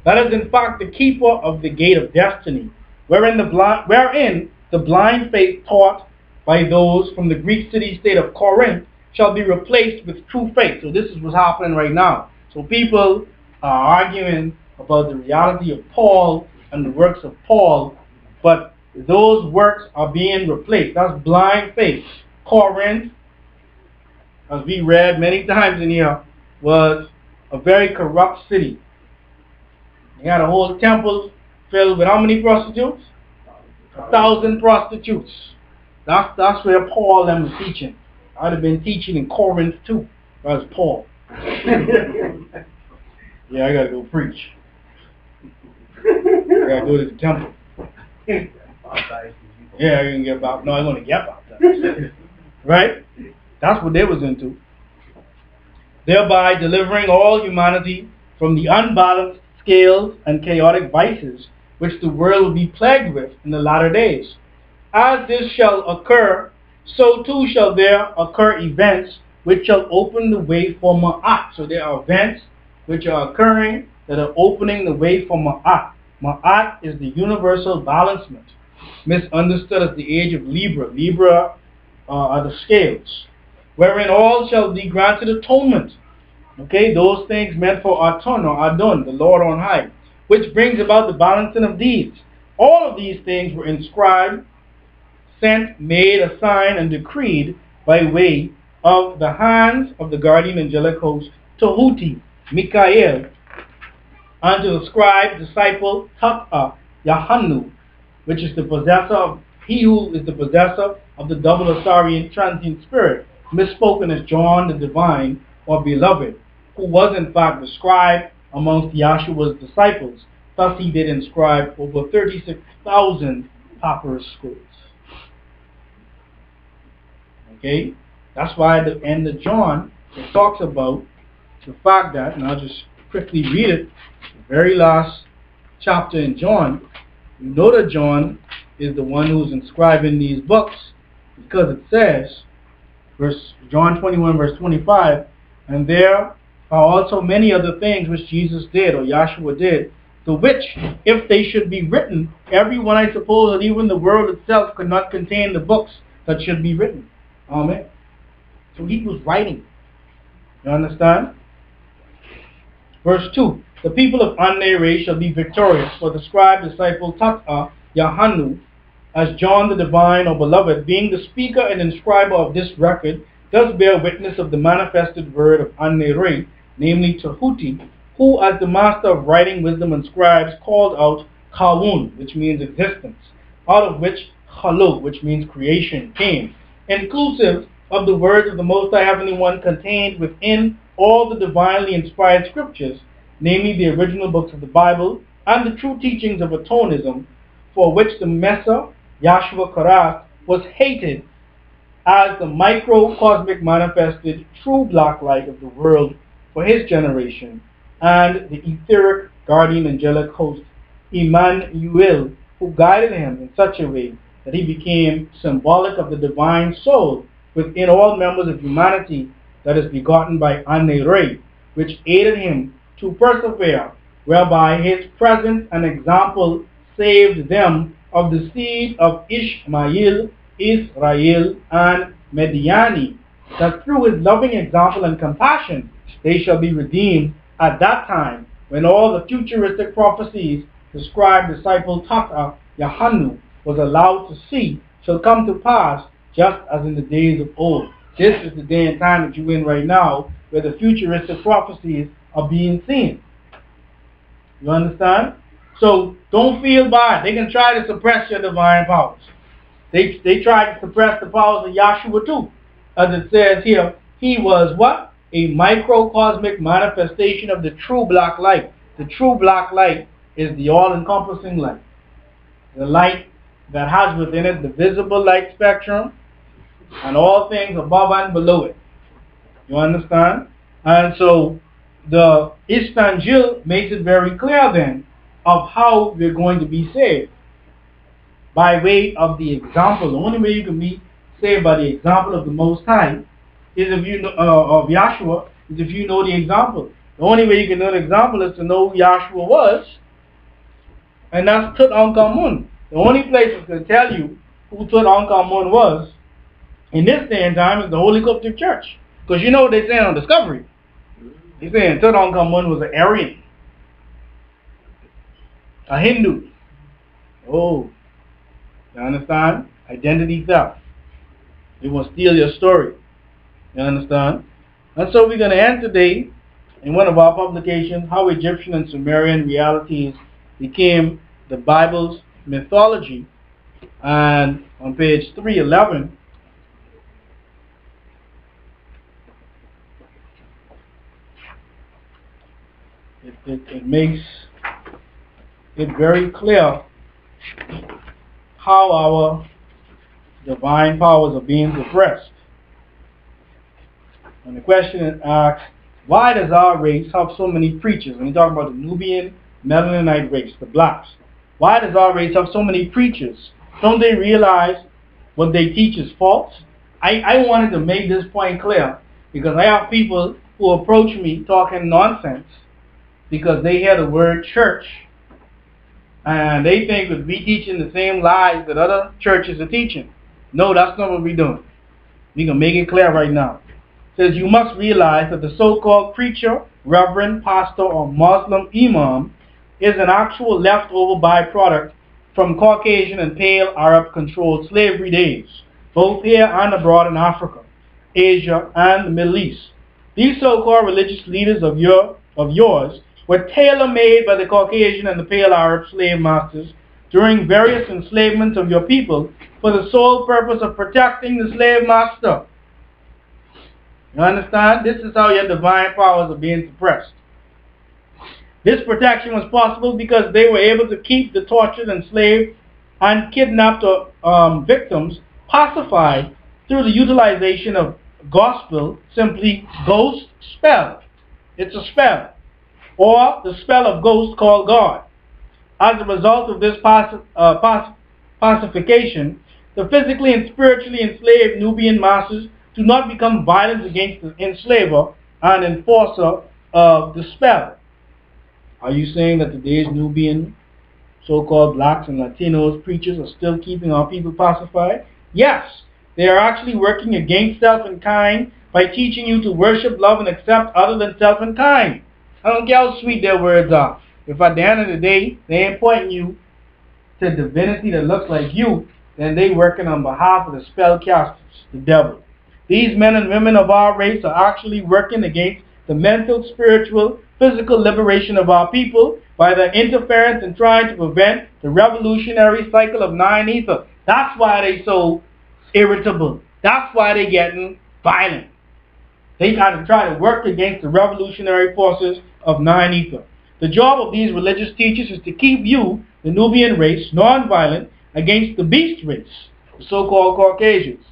B: That is in fact the keeper of the gate of destiny, wherein the blind faith taught by those from the Greek city-state of Corinth shall be replaced with true faith. So this is what's happening right now. So people are arguing about the reality of Paul and the works of Paul, but those works are being replaced. That's blind faith. Corinth, as we read many times in here, was a very corrupt city. They had a whole temple filled with how many prostitutes? 1,000 prostitutes. That's where Paul and was teaching. I'd have been teaching in Corinth too, as Paul. Yeah, I gotta go preach. I gotta go to the temple. Yeah, I can get baptized. No, I'm gonna get baptized. Right? That's what they was into. Thereby delivering all humanity from the unbalanced scales and chaotic vices which the world will be plagued with in the latter days. As this shall occur, so too shall there occur events which shall open the way for Ma'at. So there are events which are occurring that are opening the way for Ma'at. Ma'at is the universal balancement, misunderstood as the age of Libra. Libra are the scales, wherein all shall be granted atonement. Okay, those things meant for Aton or Adon, the Lord on high, which brings about the balancing of deeds. All of these things were inscribed, sent, made, assigned, and decreed by way of the hands of the guardian angelic host Tahuti, Mikael, unto the scribe, disciple, Tata, Yahannu, which is the possessor of, he who is the possessor of the double Asarian transient spirit, misspoken as John the divine or beloved, who was in fact the scribe amongst Yahshua's disciples. Thus he did inscribe over 36,000 papyrus scrolls. Okay, that's why at the end of John it talks about the fact that, and I'll just quickly read it, the very last chapter in John. You know that John is the one who's inscribing these books, because it says, John 21 verse 25, and there are also many other things which Jesus did, or Yahshua did, the which, if they should be written, everyone, I suppose, that even the world itself could not contain the books that should be written. Amen. So he was writing. You understand? Verse 2. The people of An-Re shall be victorious, for the scribe, disciple, Tata, Yahannu, as John the divine or beloved, being the speaker and inscriber of this record, does bear witness of the manifested word of An-Re, namely Tahuti, who as the master of writing, wisdom, and scribes called out Kawun, which means existence, out of which Chaluk, which means creation, came, inclusive of the words of the Most High Heavenly One contained within all the divinely inspired scriptures, namely the original books of the Bible and the true teachings of Atonism, for which the Mesa, Yahshua Karas, was hated as the microcosmic manifested true black light of the world for his generation, and the etheric guardian angelic host Emmanuel, who guided him in such a way that he became symbolic of the divine soul within all members of humanity that is begotten by Ane, which aided him to persevere, whereby his presence and example saved them of the seed of Ishmael, Israel, and Mediani, that through his loving example and compassion they shall be redeemed at that time when all the futuristic prophecies the scribe disciple Tata Yahanu was allowed to see shall come to pass just as in the days of old. This is the day and time that you're in right now where the futuristic prophecies are being seen. You understand? So don't feel bad. They can try to suppress your divine powers. They tried to suppress the powers of Yahshua too. As it says here, he was what? A microcosmic manifestation of the true black light. The true black light is the all-encompassing light. The light that has within it the visible light spectrum and all things above and below it. You understand? And so the Istanjil makes it very clear then of how we're going to be saved. By way of the example. The only way you can be saved by the example of the Most High is if you know, of Yahshua, is if you know the example. The only way you can know the example is to know who Yahshua was, and that's Tutankhamun. The only place that can tell you who Tutankhamun was in this day and time is the Holy Qubtic Church. Because you know what they say on Discovery. They're saying Tutankhamun was an Aryan, a Hindu. Oh, you understand? Identity theft. They will steal your story. You understand? And so we're going to end today in one of our publications, How Egyptian and Sumerian Realities Became the Bible's Mythology. And on page 311, it makes it very clear how our divine powers are being suppressed. And the question is asked, why does our race have so many preachers? When you talk about the Nubian Melanite race, the blacks, why does our race have so many preachers? Don't they realize what they teach is false? I wanted to make this point clear because I have people who approach me talking nonsense because they hear the word church and they think that we teaching the same lies that other churches are teaching. No, that's not what we're doing. We can make it clear right now. It says you must realize that the so-called preacher, reverend, pastor, or Muslim imam is an actual leftover byproduct from Caucasian and pale Arab-controlled slavery days, both here and abroad in Africa, Asia, and the Middle East. These so-called religious leaders of yours were tailor-made by the Caucasian and the pale Arab slave masters during various enslavements of your people for the sole purpose of protecting the slave master. You understand? This is how your divine powers are being suppressed. This protection was possible because they were able to keep the tortured, enslaved, and kidnapped victims pacified through the utilization of gospel, simply ghost spell. It's a spell, or the spell of ghosts called God. As a result of this pacification, the physically and spiritually enslaved Nubian masses do not become violent against the enslaver and enforcer of the spell. Are you saying that today's Nubian so-called blacks and Latinos preachers are still keeping our people pacified? Yes, they are actually working against self and kind by teaching you to worship, love, and accept other than self and kind. I don't care how sweet their words are. If at the end of the day they ain't pointing you to a divinity that looks like you, then they working on behalf of the spellcasters, the devil. These men and women of our race are actually working against the mental, spiritual, physical liberation of our people by their interference in trying to prevent the revolutionary cycle of nine ether. That's why they so irritable. That's why they getting violent. They got to try to work against the revolutionary forces of nine ether. The job of these religious teachers is to keep you, the Nubian race, non-violent against the beast race, the so-called Caucasians.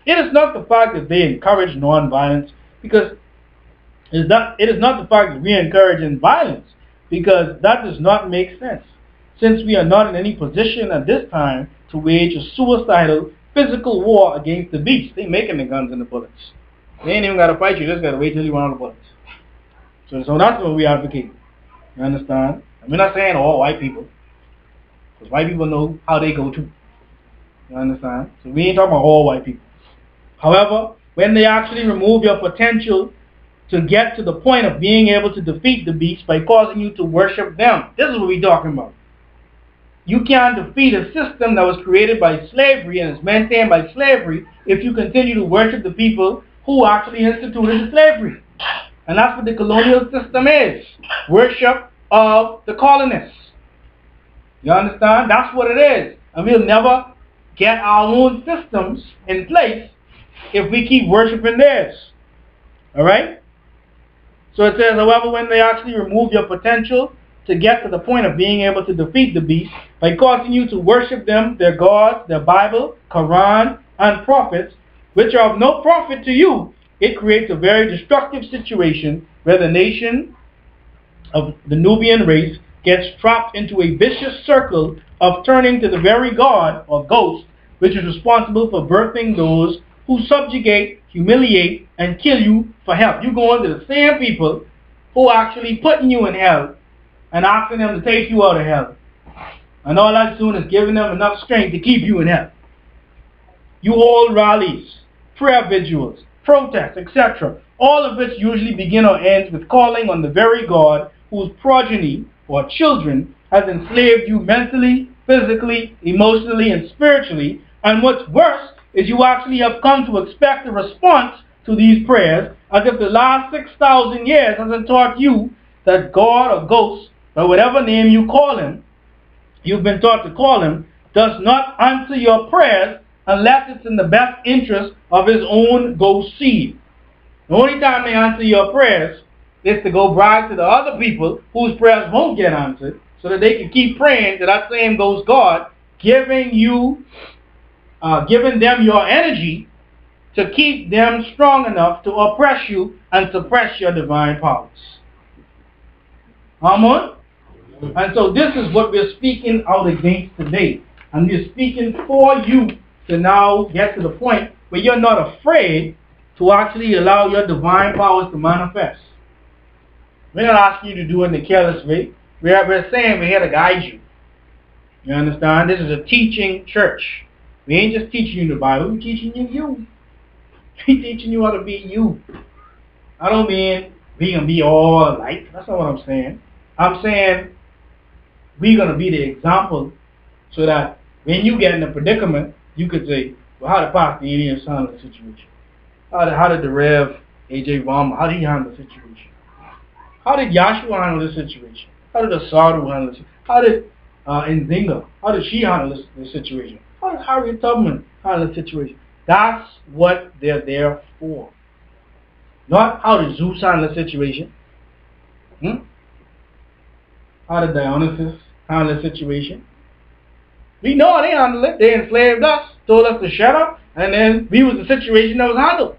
B: It is not the fact that they encourage non-violence, because it is not the fact that we are encouraging violence, because that does not make sense, since we are not in any position at this time to wage a suicidal physical war against the beast. They making the guns and the bullets. They ain't even got to fight you, just got to wait till you run out of bullets. So that's what we advocate. You understand? And we're not saying all white people, because white people know how they go too. You understand? So we ain't talking about all white people. However, when they actually remove your potential to get to the point of being able to defeat the beast by causing you to worship them, this is what we're talking about. You can't defeat a system that was created by slavery and is maintained by slavery if you continue to worship the people who actually instituted the slavery. And that's what the colonial system is. Worship of the colonists. You understand? That's what it is. And we'll never get our own systems in place if we keep worshiping theirs. Alright? So it says, however, when they actually remove your potential to get to the point of being able to defeat the beast by causing you to worship them, their gods, their Bible, Quran, and prophets, which are of no profit to you, it creates a very destructive situation where the nation of the Nubian race gets trapped into a vicious circle of turning to the very god or ghost, which is responsible for birthing those who subjugate, humiliate, and kill you for help. You go into the same people who are actually putting you in hell and asking them to take you out of hell. And all that's doing is giving them enough strength to keep you in hell. You hold rallies, prayer vigils, protests, etc. All of which usually begin or ends with calling on the very God whose progeny or children has enslaved you mentally, physically, emotionally, and spiritually. And what's worse is you actually have come to expect a response to these prayers, as if the last 6,000 years hasn't taught you that God or ghost, by whatever name you call him, you've been taught to call him, does not answer your prayers unless it's in the best interest of his own ghost seed. The only time they answer your prayers is to go brag to the other people whose prayers won't get answered, so that they can keep praying to that same ghost God, giving them your energy to keep them strong enough to oppress you and suppress your divine powers. Amen? And so this is what we're speaking out against today. And we're speaking for you to now get to the point where you're not afraid to actually allow your divine powers to manifest. We're not asking you to do it in a careless way. We're saying we're here to guide you. You understand? This is a teaching church. We ain't just teaching you the Bible, we're teaching you. We're teaching you how to be you. I don't mean we're going to be all alike. That's not what I'm saying. I'm saying we're going to be the example so that when you get in a predicament, you could say, well, how did Pastor Eneas handle the situation? How did the Rev A.J. Vaughn, how did he handle the situation? How did Yahshua handle this situation? How did Asadu handle this? How did Nzinga, how did she handle this situation? How did Harriet Tubman handle the situation? That's what they're there for. Not how did Zeus handle the situation. How did Dionysus handle the situation? We know how they handled it. They enslaved us, told us to shut up, and then we was the situation that was handled.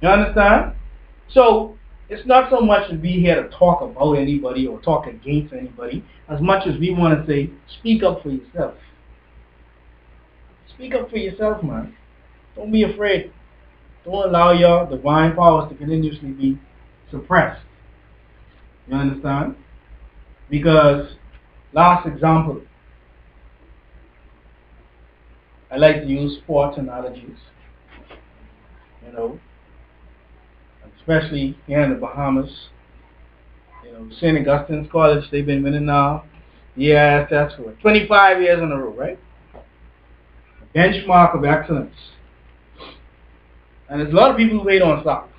B: You understand? So, it's not so much that we here to talk about anybody or talk against anybody, as much as we want to say, speak up for yourself. Speak up for yourself, man. Don't be afraid. Don't allow your divine powers to continuously be suppressed. You understand? Because, last example, I like to use sports analogies. You know, especially here in the Bahamas. You know, St. Augustine's College, they've been winning now. Yeah, that's for 25 years in a row, right? A benchmark of excellence. And there's a lot of people who hate on soccer.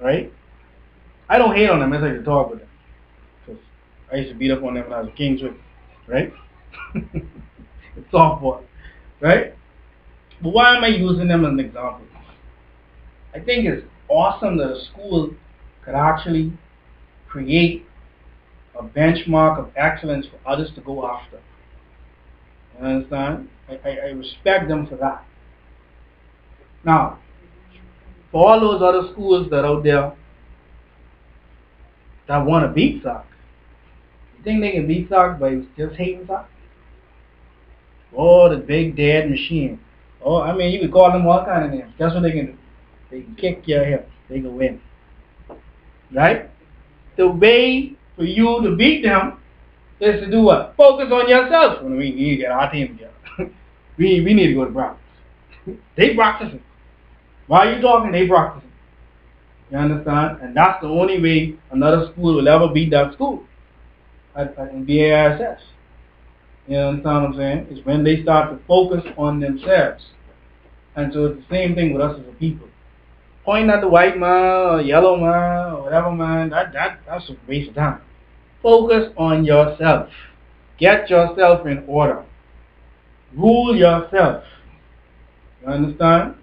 B: Right? I don't hate on them, I like to talk with them. Because I used to beat up on them when I was a Kingswood. Right? It's softball. Right? But why am I using them as an example? I think it's awesome that a school could actually create a benchmark of excellence for others to go after. You understand? I respect them for that. Now, for all those other schools that out there that want to beat soccer, you think they can beat soccer by just hating soccer? Oh, the big dead machine. Oh, I mean, you could call them all kind of names. Guess what they can do? They can kick your hip. They can win. Right? The way for you to beat them is to do what? Focus on yourself. We need to get our team together. we need to go to practice. They practicing. While you talking, they practicing. You understand? And that's the only way another school will ever beat that school in BASS. You understand what I'm saying? It's when they start to focus on themselves. And so it's the same thing with us as a people. Pointing at the white man or yellow man or whatever man, that's a waste of time. Focus on yourself. Get yourself in order. Rule yourself. You understand?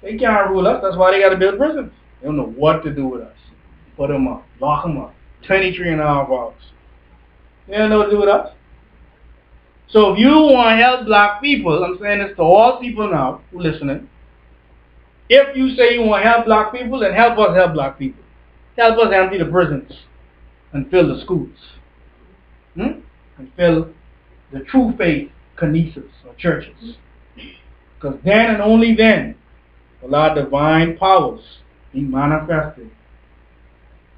B: They can't rule us. That's why they got to build prisons. They don't know what to do with us. Put them up. Lock them up. 23.5 hours. They don't know what to do with us. So if you want to help black people, I'm saying this to all people now who are listening. If you say you want to help black people, then help us help black people. Help us empty the prisons and fill the schools. And fill the true faith Knesses or churches. Because then and only then will our divine powers be manifested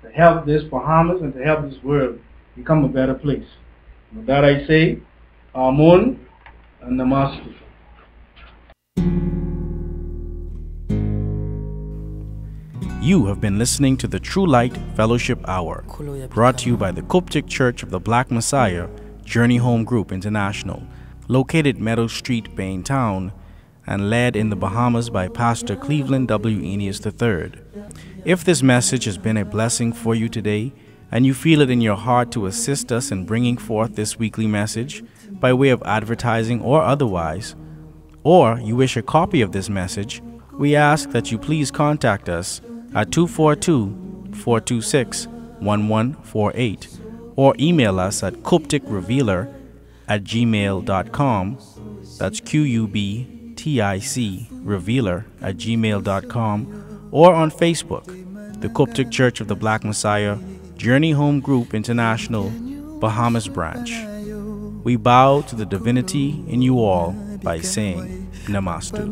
B: to help this Bahamas and to help this world become a better place. With that I say, Amun and Namaste.
A: You have been listening to the True Light Fellowship Hour, brought to you by the Qubtic Church of the Black Messiah, Journey Home Group International, located Meadow Street, Bain Town, and led in the Bahamas by Pastor Cleveland W. Eneas III. If this message has been a blessing for you today, and you feel it in your heart to assist us in bringing forth this weekly message by way of advertising or otherwise, or you wish a copy of this message, we ask that you please contact us at 242-426-1148 or email us at qubticrevealer@gmail.com. That's QUBTIC revealer@gmail.com, or on Facebook, the Qubtic Church of the Black Messiah, Journey Home Group International, Bahamas Branch. We bow to the divinity in you all by saying Namaste.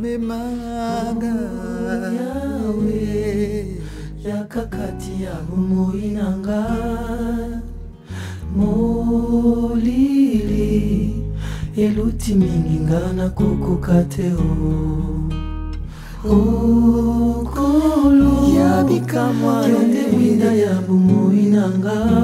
D: Eluti mingi ngana kukukateo ukulu ya bikamwa yonde wina ya bumu inanga